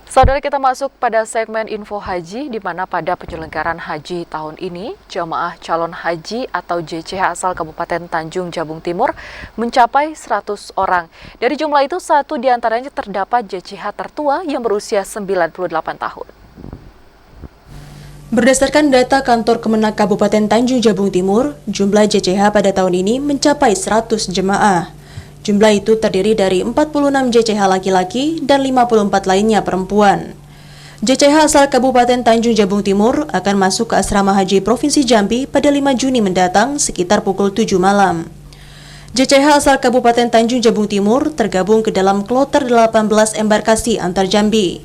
Saudara, kita masuk pada segmen info haji, di mana pada penyelenggaraan haji tahun ini, jamaah calon haji atau JCH asal Kabupaten Tanjung Jabung Timur mencapai 100 orang. Dari jumlah itu, 1 diantaranya terdapat JCH tertua yang berusia 98 tahun. Berdasarkan data kantor Kemenak Kabupaten Tanjung Jabung Timur, jumlah JCH pada tahun ini mencapai 100 jemaah. Jumlah itu terdiri dari 46 JCH laki-laki dan 54 lainnya perempuan. JCH asal Kabupaten Tanjung Jabung Timur akan masuk ke Asrama Haji Provinsi Jambi pada 5 Juni mendatang sekitar pukul 7 malam. JCH asal Kabupaten Tanjung Jabung Timur tergabung ke dalam kloter 18 embarkasi antar Jambi.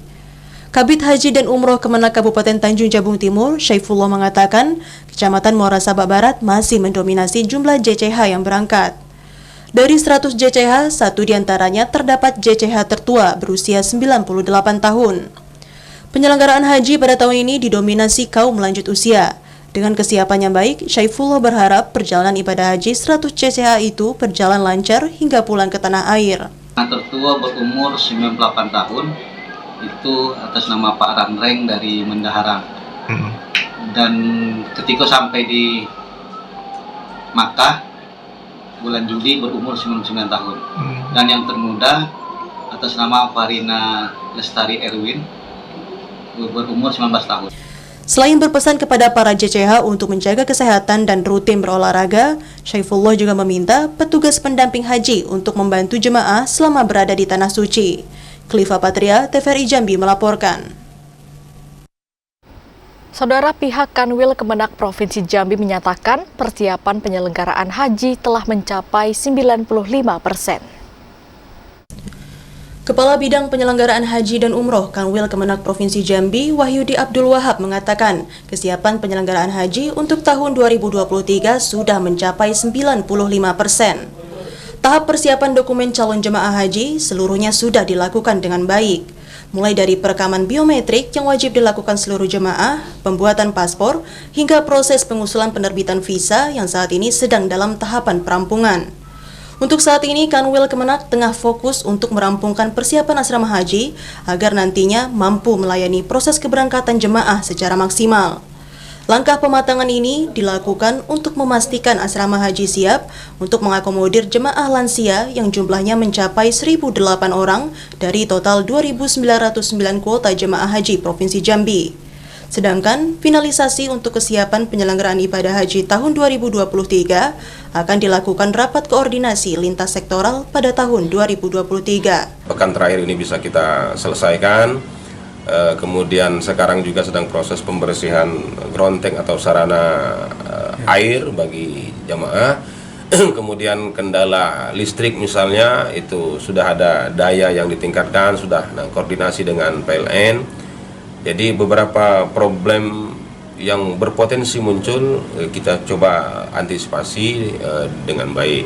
Kabid Haji dan Umroh Kemenak Kabupaten Tanjung Jabung Timur, Syaifullah mengatakan, Kecamatan Muara Sabak Barat masih mendominasi jumlah JCH yang berangkat. Dari 100 JCH, 1 diantaranya terdapat JCH tertua berusia 98 tahun. Penyelenggaraan haji pada tahun ini didominasi kaum lanjut usia. Dengan kesiapan yang baik, Syaifullah berharap perjalanan ibadah haji 100 JCH itu berjalan lancar hingga pulang ke tanah air. Yang tertua berumur 98 tahun, itu atas nama Pak Ranreng dari Mendaharang. Dan ketika sampai di Makkah, bulan Juli berumur 99 tahun. Dan yang termuda atas nama Farina Lestari Erwin, berumur 19 tahun. Selain berpesan kepada para JCH untuk menjaga kesehatan dan rutin berolahraga, Syaifullah juga meminta petugas pendamping haji untuk membantu jemaah selama berada di Tanah Suci. Khalifa Patria, TVRI Jambi melaporkan. Saudara, pihak Kanwil Kemenak Provinsi Jambi menyatakan persiapan penyelenggaraan haji telah mencapai 95%. Kepala Bidang Penyelenggaraan Haji dan Umroh Kanwil Kemenak Provinsi Jambi, Wahyudi Abdul Wahab mengatakan, kesiapan penyelenggaraan haji untuk tahun 2023 sudah mencapai 95%. Tahap persiapan dokumen calon jemaah haji seluruhnya sudah dilakukan dengan baik. Mulai dari perekaman biometrik yang wajib dilakukan seluruh jemaah, pembuatan paspor, hingga proses pengusulan penerbitan visa yang saat ini sedang dalam tahapan perampungan. Untuk saat ini, Kanwil Kemenak tengah fokus untuk merampungkan persiapan asrama haji agar nantinya mampu melayani proses keberangkatan jemaah secara maksimal. Langkah pematangan ini dilakukan untuk memastikan asrama haji siap untuk mengakomodir jemaah lansia yang jumlahnya mencapai 1.008 orang dari total 2.909 kuota jemaah haji Provinsi Jambi. Sedangkan finalisasi untuk kesiapan penyelenggaraan ibadah haji tahun 2023 akan dilakukan rapat koordinasi lintas sektoral pada tahun 2023. Pekan terakhir ini bisa kita selesaikan. Kemudian sekarang juga sedang proses pembersihan ground tank atau sarana air bagi jamaah. Kemudian kendala listrik misalnya itu sudah ada daya yang ditingkatkan, sudah koordinasi dengan PLN. Jadi beberapa problem yang berpotensi muncul kita coba antisipasi dengan baik.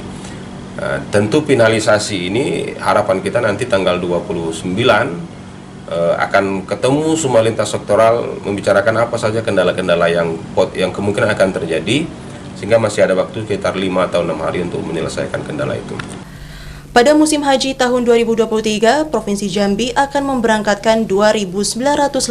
Tentu finalisasi ini harapan kita nanti tanggal 29 akan ketemu semua lintas sektoral membicarakan apa saja kendala-kendala yang kemungkinan akan terjadi, sehingga masih ada waktu sekitar 5 atau 6 hari untuk menyelesaikan kendala itu. Pada musim haji tahun 2023, Provinsi Jambi akan memberangkatkan 2.954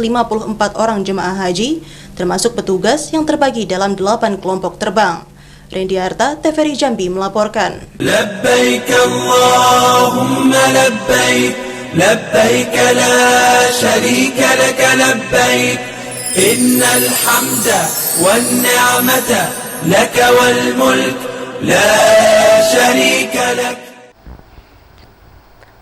orang jemaah haji, termasuk petugas yang terbagi dalam 8 kelompok terbang. Rendi Harta, TVRI Jambi melaporkan. Labbaik Allahumma labbaik, labbaik la syarika laka labbaik, innal hamda wan ni'mata laka wal mulk la syarika lak.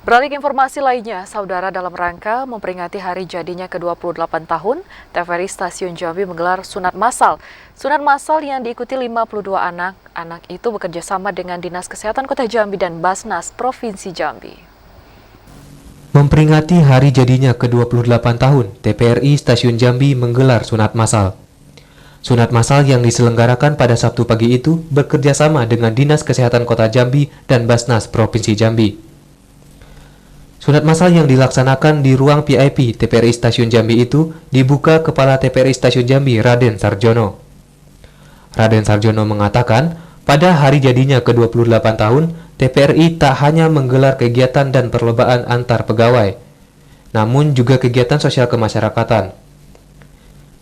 Beralih ke informasi lainnya, saudara, dalam rangka memperingati hari jadinya ke-28 tahun, TVRI Stasiun Jambi menggelar sunat massal. Sunat massal yang diikuti 52 anak. Anak itu bekerja sama dengan Dinas Kesehatan Kota Jambi dan Basnas Provinsi Jambi. Memperingati hari jadinya ke-28 tahun, TVRI Stasiun Jambi menggelar sunat massal. Sunat massal yang diselenggarakan pada Sabtu pagi itu bekerja sama dengan Dinas Kesehatan Kota Jambi dan Basnas Provinsi Jambi. Sunat massal yang dilaksanakan di ruang VIP TVRI Stasiun Jambi itu dibuka Kepala TVRI Stasiun Jambi, Raden Sarjono. Raden Sarjono mengatakan, pada hari jadinya ke-28 tahun, TVRI tak hanya menggelar kegiatan dan perlombaan antar pegawai, namun juga kegiatan sosial kemasyarakatan,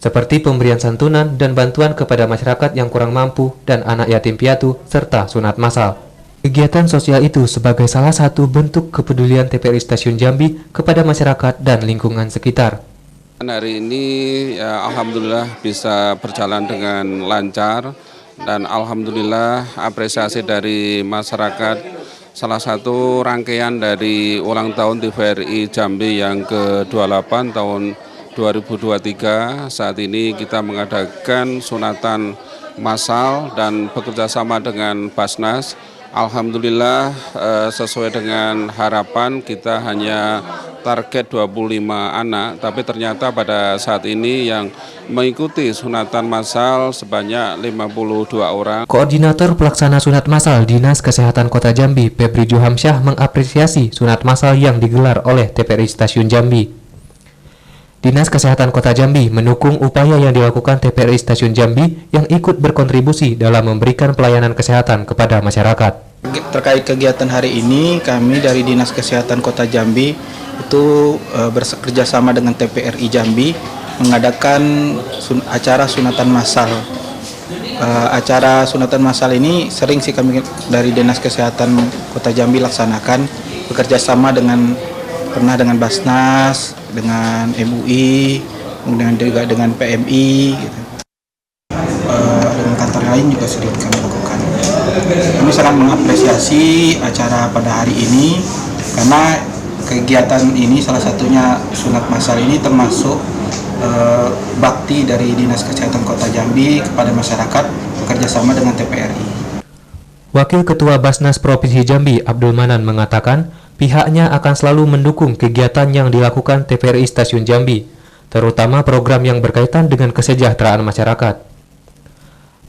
seperti pemberian santunan dan bantuan kepada masyarakat yang kurang mampu dan anak yatim piatu, serta sunat massal. Kegiatan sosial itu sebagai salah satu bentuk kepedulian TVRI Stasiun Jambi kepada masyarakat dan lingkungan sekitar. Hari ini ya, alhamdulillah bisa berjalan dengan lancar dan alhamdulillah apresiasi dari masyarakat. Salah satu rangkaian dari ulang tahun TVRI Jambi yang ke-28 tahun 2023. Saat ini kita mengadakan sunatan massal dan bekerja sama dengan Basnas Alhamdulillah sesuai dengan harapan kita hanya target 25 anak, tapi ternyata pada saat ini yang mengikuti sunatan massal sebanyak 52 orang. Koordinator Pelaksana Sunat Massal Dinas Kesehatan Kota Jambi, Febri Juhamsyah, mengapresiasi sunat massal yang digelar oleh TPRI Stasiun Jambi. Dinas Kesehatan Kota Jambi mendukung upaya yang dilakukan TPRI Stasiun Jambi yang ikut berkontribusi dalam memberikan pelayanan kesehatan kepada masyarakat. Terkait kegiatan hari ini, kami dari Dinas Kesehatan Kota Jambi itu bekerja sama dengan TPRI Jambi mengadakan acara sunatan massal. Acara sunatan massal ini sering sih kami dari Dinas Kesehatan Kota Jambi laksanakan bekerja sama dengan Basnas, dengan MUI, kemudian juga dengan PMI, gitu. Dengan kantor lain juga sering kami lakukan. Kami sangat mengapresiasi acara pada hari ini karena kegiatan ini salah satunya sunat massal ini termasuk bakti dari Dinas Kesehatan Kota Jambi kepada masyarakat bekerja sama dengan TPRI. Wakil Ketua Basnas Provinsi Jambi, Abdul Manan, mengatakan pihaknya akan selalu mendukung kegiatan yang dilakukan TPRI Stasiun Jambi, terutama program yang berkaitan dengan kesejahteraan masyarakat.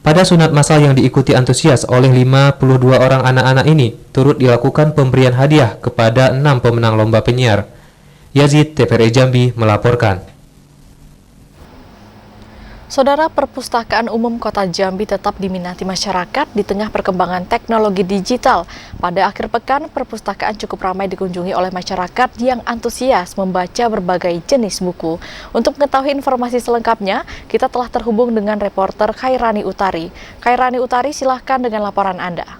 Pada sunat massal yang diikuti antusias oleh 52 orang anak-anak ini, turut dilakukan pemberian hadiah kepada 6 pemenang lomba penyiar. Yazid, TPRI Jambi, melaporkan. Saudara, Perpustakaan Umum Kota Jambi tetap diminati masyarakat di tengah perkembangan teknologi digital. Pada akhir pekan, perpustakaan cukup ramai dikunjungi oleh masyarakat yang antusias membaca berbagai jenis buku. Untuk mengetahui informasi selengkapnya, kita telah terhubung dengan reporter Khairani Utari. Khairani Utari, silahkan dengan laporan Anda.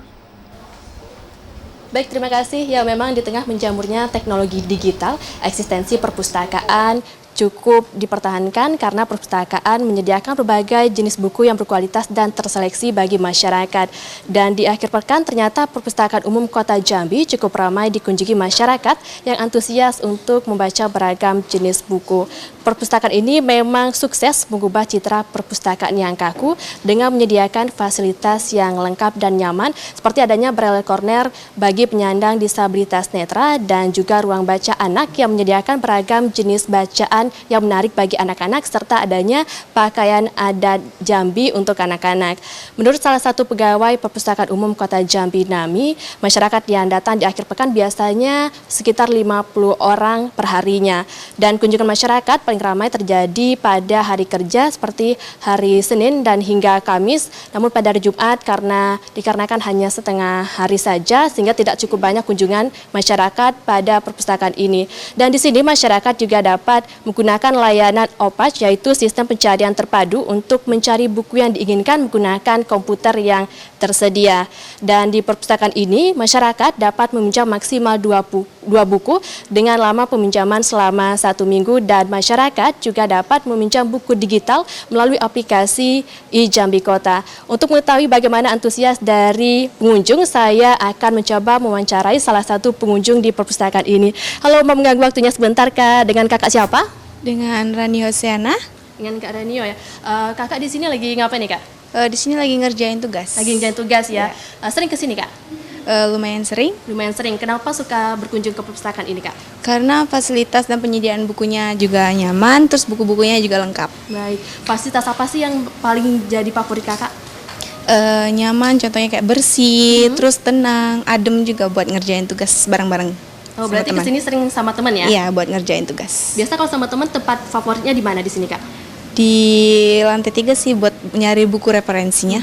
Baik, terima kasih. Ya, memang di tengah menjamurnya teknologi digital, eksistensi perpustakaan cukup dipertahankan karena perpustakaan menyediakan berbagai jenis buku yang berkualitas dan terseleksi bagi masyarakat. Dan di akhir pekan ternyata Perpustakaan Umum Kota Jambi cukup ramai dikunjungi masyarakat yang antusias untuk membaca beragam jenis buku. Perpustakaan ini memang sukses mengubah citra perpustakaan yang kaku dengan menyediakan fasilitas yang lengkap dan nyaman seperti adanya braille corner bagi penyandang disabilitas netra dan juga ruang baca anak yang menyediakan beragam jenis bacaan yang menarik bagi anak-anak serta adanya pakaian adat Jambi untuk anak-anak. Menurut salah satu pegawai Perpustakaan Umum Kota Jambi, Nami, masyarakat yang datang di akhir pekan biasanya sekitar 50 orang perharinya. Dan kunjungan masyarakat paling ramai terjadi pada hari kerja seperti hari Senin dan hingga Kamis. Namun pada hari Jumat dikarenakan hanya setengah hari saja sehingga tidak cukup banyak kunjungan masyarakat pada perpustakaan ini. Dan di sini masyarakat juga dapat menggunakan layanan OPAC, yaitu sistem pencarian terpadu untuk mencari buku yang diinginkan menggunakan komputer yang tersedia. Dan di perpustakaan ini, masyarakat dapat meminjam maksimal 2 buku dengan lama peminjaman selama 1 minggu dan masyarakat juga dapat meminjam buku digital melalui aplikasi iJambi Kota. Untuk mengetahui bagaimana antusias dari pengunjung, saya akan mencoba mewawancarai salah satu pengunjung di perpustakaan ini. Halo, mau mengganggu waktunya sebentar, Kak. Dengan kakak siapa? Dengan Rani Hosiana. Dengan Kak Ranio ya. Kakak di sini lagi ngapain nih, Kak? Di sini lagi ngerjain tugas. Lagi ngerjain tugas ya. Sering ke sini, Kak? Lumayan sering. Lumayan sering. Kenapa suka berkunjung ke perpustakaan ini, Kak? Karena fasilitas dan penyediaan bukunya juga nyaman, terus buku-bukunya juga lengkap. Baik. Fasilitas apa sih yang paling jadi favorit Kakak? Nyaman, contohnya kayak bersih, terus tenang, adem juga buat ngerjain tugas bareng-bareng. Oh, berarti kesini sering sama teman ya? Iya, buat ngerjain tugas. Biasa kalau sama teman tempat favoritnya di mana di sini, Kak? Di lantai 3 sih buat nyari buku referensinya.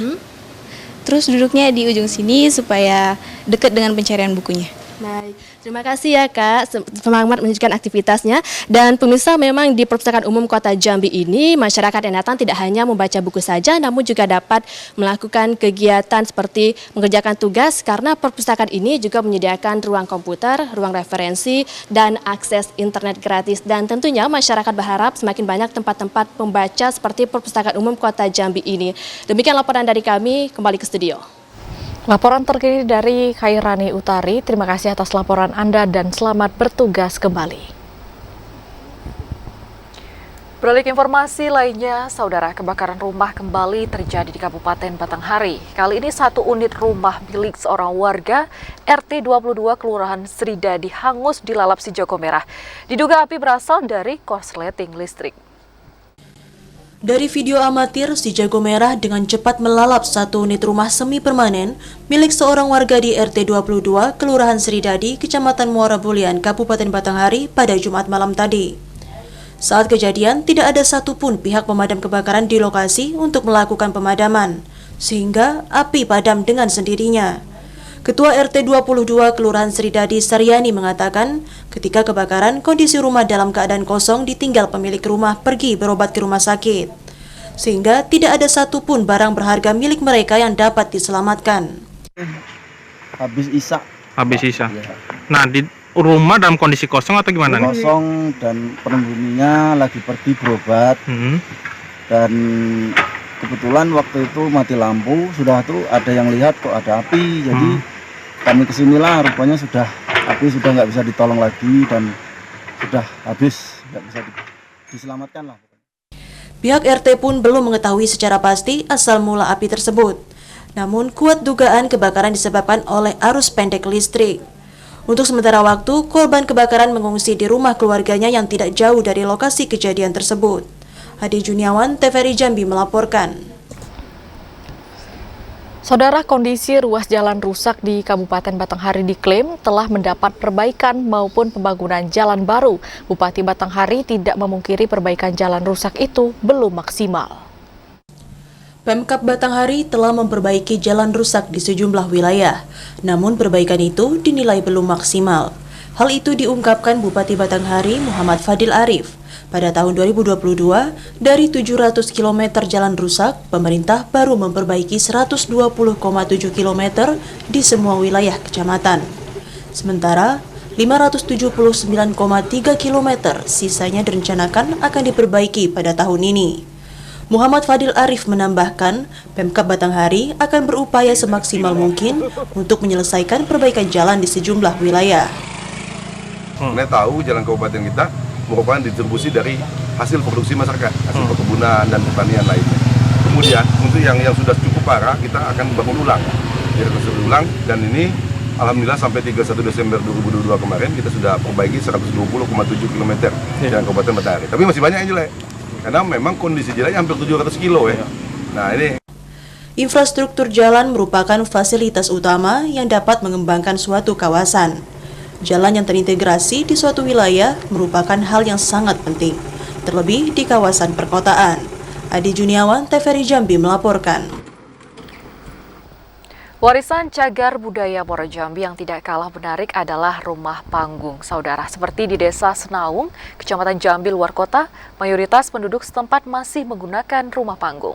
Terus duduknya di ujung sini supaya dekat dengan pencarian bukunya. Baik, terima kasih ya Kak, semangat melanjutkan aktivitasnya. Dan pemirsa, memang di Perpustakaan Umum Kota Jambi ini masyarakat yang datang tidak hanya membaca buku saja, namun juga dapat melakukan kegiatan seperti mengerjakan tugas karena perpustakaan ini juga menyediakan ruang komputer, ruang referensi, dan akses internet gratis. Dan tentunya masyarakat berharap semakin banyak tempat-tempat pembaca seperti Perpustakaan Umum Kota Jambi ini. Demikian laporan dari kami, kembali ke studio. Laporan terkini dari Khairani Utari. Terima kasih atas laporan Anda dan selamat bertugas kembali. Beralih informasi lainnya, saudara, kebakaran rumah kembali terjadi di Kabupaten Batanghari. Kali ini satu unit rumah milik seorang warga RT 22 Kelurahan Sridadi hangus dilalap si Joko Merah. Diduga api berasal dari korsleting listrik. Dari video amatir, si jago merah dengan cepat melalap satu unit rumah semi permanen milik seorang warga di RT 22 Kelurahan Sridadi, Kecamatan Muara Bulian, Kabupaten Batanghari pada Jumat malam tadi. Saat kejadian, tidak ada satupun pihak pemadam kebakaran di lokasi untuk melakukan pemadaman, sehingga api padam dengan sendirinya. Ketua RT 22 Kelurahan Sridadi Saryani mengatakan, ketika kebakaran, kondisi rumah dalam keadaan kosong ditinggal pemilik rumah pergi berobat ke rumah sakit, sehingga tidak ada satupun barang berharga milik mereka yang dapat diselamatkan. Habis isak. Habis isak. Nah, di rumah dalam kondisi kosong atau gimana nih? Kosong dan penghuninya lagi pergi berobat. Dan kebetulan waktu itu mati lampu, sudah tuh ada yang lihat kok ada api, jadi kami kesinilah, rupanya api sudah nggak bisa ditolong lagi dan sudah habis, nggak bisa diselamatkan lah. Pihak RT pun belum mengetahui secara pasti asal mula api tersebut. Namun kuat dugaan kebakaran disebabkan oleh arus pendek listrik. Untuk sementara waktu, korban kebakaran mengungsi di rumah keluarganya yang tidak jauh dari lokasi kejadian tersebut. Hadi Juniawan, TVRI Jambi melaporkan. Saudara, kondisi ruas jalan rusak di Kabupaten Batanghari diklaim telah mendapat perbaikan maupun pembangunan jalan baru. Bupati Batanghari tidak memungkiri perbaikan jalan rusak itu belum maksimal. Pemkab Batanghari telah memperbaiki jalan rusak di sejumlah wilayah, namun perbaikan itu dinilai belum maksimal. Hal itu diungkapkan Bupati Batanghari Muhammad Fadil Arif. Pada tahun 2022, dari 700 km jalan rusak, pemerintah baru memperbaiki 120,7 km di semua wilayah kecamatan. Sementara, 579,3 km sisanya direncanakan akan diperbaiki pada tahun ini. Muhammad Fadil Arif menambahkan, Pemkab Batanghari akan berupaya semaksimal mungkin untuk menyelesaikan perbaikan jalan di sejumlah wilayah. Kita tahu jalan kabupaten kita merupakan distribusi dari hasil produksi masyarakat, hasil perkebunan dan pertanian lainnya. Kemudian untuk yang sudah cukup parah, kita akan bangun ulang. Jadi akan ulang, dan ini alhamdulillah sampai 31 Desember 2022 kemarin kita sudah perbaiki 120,7 km jalan kabupaten Batanghari. Tapi masih banyak yang jelek. Karena memang kondisi jalannya hampir 700 kilo ya. Nah ini. Infrastruktur jalan merupakan fasilitas utama yang dapat mengembangkan suatu kawasan. Jalan yang terintegrasi di suatu wilayah merupakan hal yang sangat penting, terlebih di kawasan perkotaan. Adi Juniawan, TVRI Jambi melaporkan. Warisan cagar budaya Muara Jambi yang tidak kalah menarik adalah rumah panggung. Saudara, seperti di Desa Senaung, Kecamatan Jambi luar kota, mayoritas penduduk setempat masih menggunakan rumah panggung.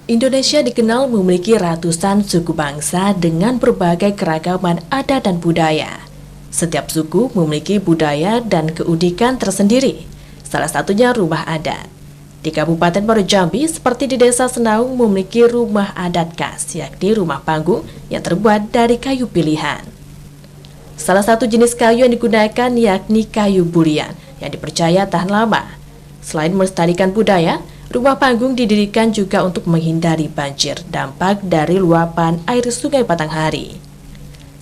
Indonesia dikenal memiliki ratusan suku bangsa dengan berbagai keragaman adat dan budaya. Setiap suku memiliki budaya dan keunikan tersendiri, salah satunya rumah adat. Di Kabupaten Muara Jambi, seperti di Desa Senaung, memiliki rumah adat khas, yakni rumah panggung yang terbuat dari kayu pilihan. Salah satu jenis kayu yang digunakan yakni kayu bulian, yang dipercaya tahan lama. Selain melestarikan budaya, rumah panggung didirikan juga untuk menghindari banjir dampak dari luapan air Sungai Batanghari.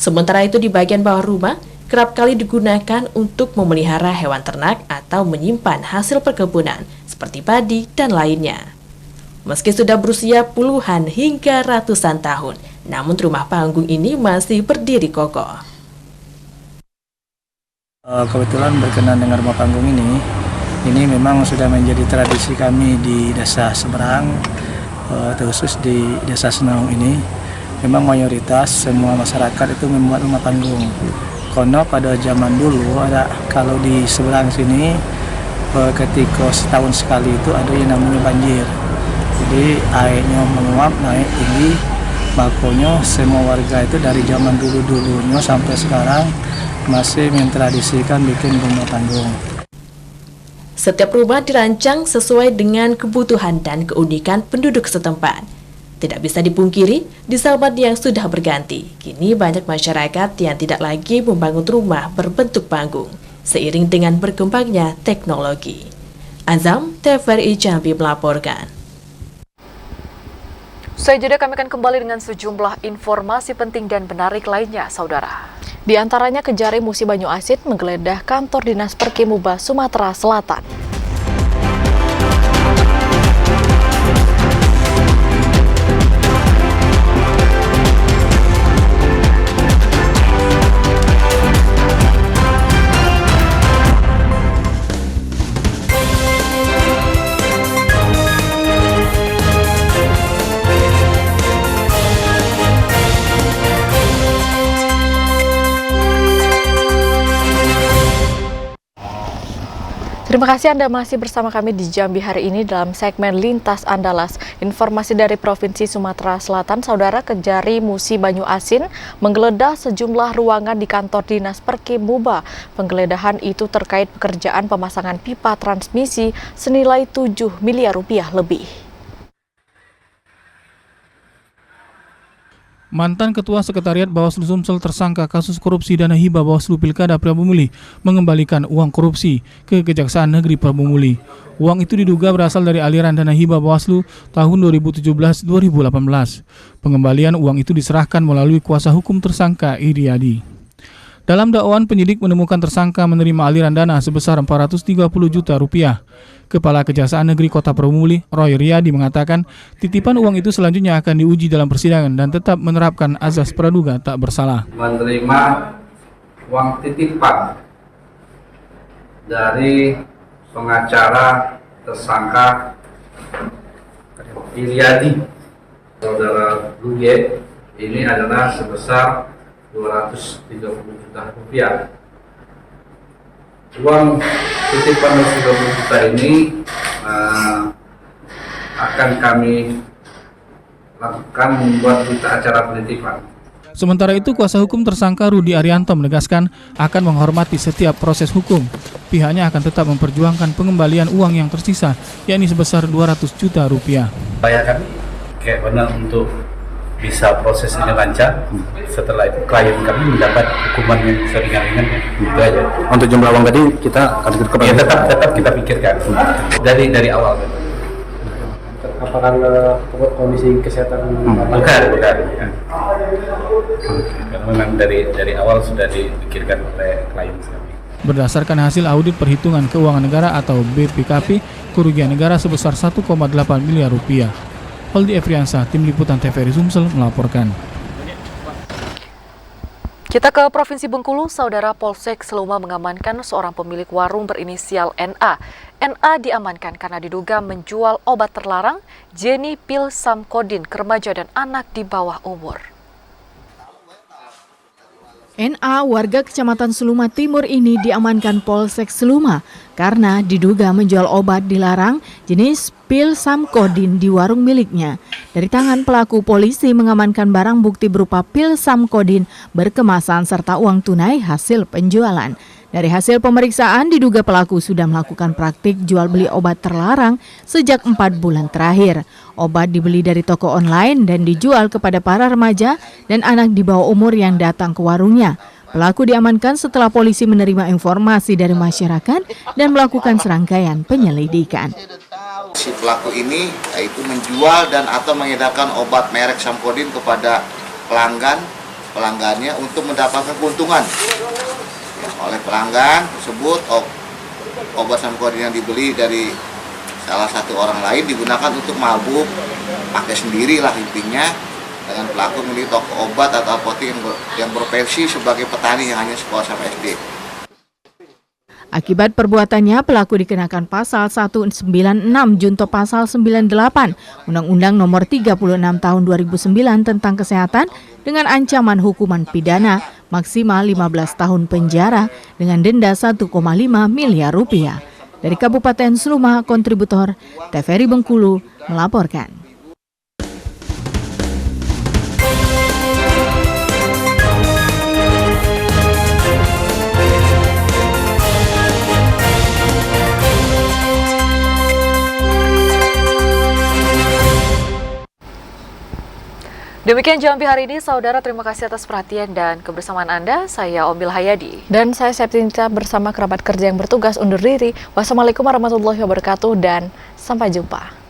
Sementara itu di bagian bawah rumah, kerap kali digunakan untuk memelihara hewan ternak atau menyimpan hasil perkebunan, seperti padi dan lainnya. Meski sudah berusia puluhan hingga ratusan tahun, namun rumah panggung ini masih berdiri kokoh. Kebetulan berkenan dengan rumah panggung ini memang sudah menjadi tradisi kami di Desa Seberang, khusus di Desa Senaung ini. Memang mayoritas semua masyarakat itu membuat rumah panggung. Kono pada zaman dulu ada, kalau di seberang sini ketika setahun sekali itu ada yang namanya banjir. Jadi airnya menguap naik tinggi, makanya semua warga itu dari zaman dulunya sampai sekarang masih mentradisikan bikin rumah panggung. Setiap rumah dirancang sesuai dengan kebutuhan dan keunikan penduduk setempat. Tidak bisa dipungkiri, di zaman yang sudah berganti, kini banyak masyarakat yang tidak lagi membangun rumah berbentuk panggung. seiring dengan berkembangnya teknologi. Azam, TVRI Jambi melaporkan. Usai jeda kami akan kembali dengan sejumlah informasi penting dan menarik lainnya, saudara. Di antaranya Kejari Musi Banyu Asin menggeledah kantor Dinas Perkemuba Sumatera Selatan. Terima kasih Anda masih bersama kami di Jambi hari ini dalam segmen Lintas Andalas. Informasi dari Provinsi Sumatera Selatan, Saudara, Kejari Musi Banyu Asin menggeledah sejumlah ruangan di kantor Dinas Perkemuba. Penggeledahan itu terkait pekerjaan pemasangan pipa transmisi senilai 7 miliar rupiah lebih. Mantan Ketua Sekretariat Bawaslu Sumsel tersangka kasus korupsi dana hibah Bawaslu Pilkada Prabumuli mengembalikan uang korupsi ke Kejaksaan Negeri Prabumuli. Uang itu diduga berasal dari aliran dana hibah Bawaslu tahun 2017-2018. Pengembalian uang itu diserahkan melalui kuasa hukum tersangka Iriadi. Dalam dakwaan, penyidik menemukan tersangka menerima aliran dana sebesar 430 juta rupiah. Kepala Kejaksaan Negeri Kota Prabumuli, Roy Riyadi, mengatakan titipan uang itu selanjutnya akan diuji dalam persidangan dan tetap menerapkan azas praduga tak bersalah. Menerima uang titipan dari pengacara tersangka Iriadi, saudara Luge, ini adalah sebesar 230 juta rupiah. Uang titipan 230 juta ini akan kami lakukan membuat berita acara penitipan. Sementara itu, kuasa hukum tersangka Rudi Arianto menegaskan akan menghormati setiap proses hukum. Pihaknya akan tetap memperjuangkan pengembalian uang yang tersisa, yakni sebesar 200 juta rupiah. Upaya kami kayak benar untuk bisa proses ini lancar. Setelah itu klien kami mendapat hukuman yang seringan-ringan, gitu aja. Untuk jumlah uang tadi kita akan ya, tetap kita pikirkan dari awal. Apa karena kondisi kesehatan? Bukan. Karena memang dari awal sudah dipikirkan oleh klien kami. Berdasarkan hasil audit perhitungan keuangan negara atau BPKP, kerugian negara sebesar 1,8 miliar rupiah. Holdi Efriansa, Tim Liputan TVRI Sumsel melaporkan. Kita ke Provinsi Bengkulu, Saudara. Polsek Seluma mengamankan seorang pemilik warung berinisial NA. NA diamankan karena diduga menjual obat terlarang, Jenny Pil Samkodin, ke remaja dan anak di bawah umur. NA, warga Kecamatan Seluma Timur ini diamankan Polsek Seluma karena diduga menjual obat dilarang jenis pil Samkodin di warung miliknya. Dari tangan pelaku, polisi mengamankan barang bukti berupa pil Samkodin berkemasan serta uang tunai hasil penjualan. Dari hasil pemeriksaan, diduga pelaku sudah melakukan praktik jual beli obat terlarang sejak 4 bulan terakhir. Obat dibeli dari toko online dan dijual kepada para remaja dan anak di bawah umur yang datang ke warungnya. Pelaku diamankan setelah polisi menerima informasi dari masyarakat dan melakukan serangkaian penyelidikan. Si pelaku ini yaitu menjual dan atau mengedarkan obat merek Samkodin kepada pelanggannya untuk mendapatkan keuntungan. Oleh pelanggan tersebut, obat Samkodin yang dibeli dari salah satu orang lain digunakan untuk mabuk, pakai sendirilah intinya, dengan pelaku memiliki toko obat atau apotek yang berprofesi sebagai petani yang hanya sekolah sampai SD. Akibat perbuatannya, pelaku dikenakan pasal 196 junto pasal 98 Undang-Undang Nomor 36 Tahun 2009 tentang Kesehatan dengan ancaman hukuman pidana maksimal 15 tahun penjara dengan denda 1,5 miliar rupiah. Dari Kabupaten Seluma, kontributor TVRI Bengkulu melaporkan. Demikian Jambi hari ini, saudara. Terima kasih atas perhatian dan kebersamaan Anda. Saya Ombil Hayadi. Dan saya Septinta bersama kerabat kerja yang bertugas undur diri. Wassalamualaikum warahmatullahi wabarakatuh dan sampai jumpa.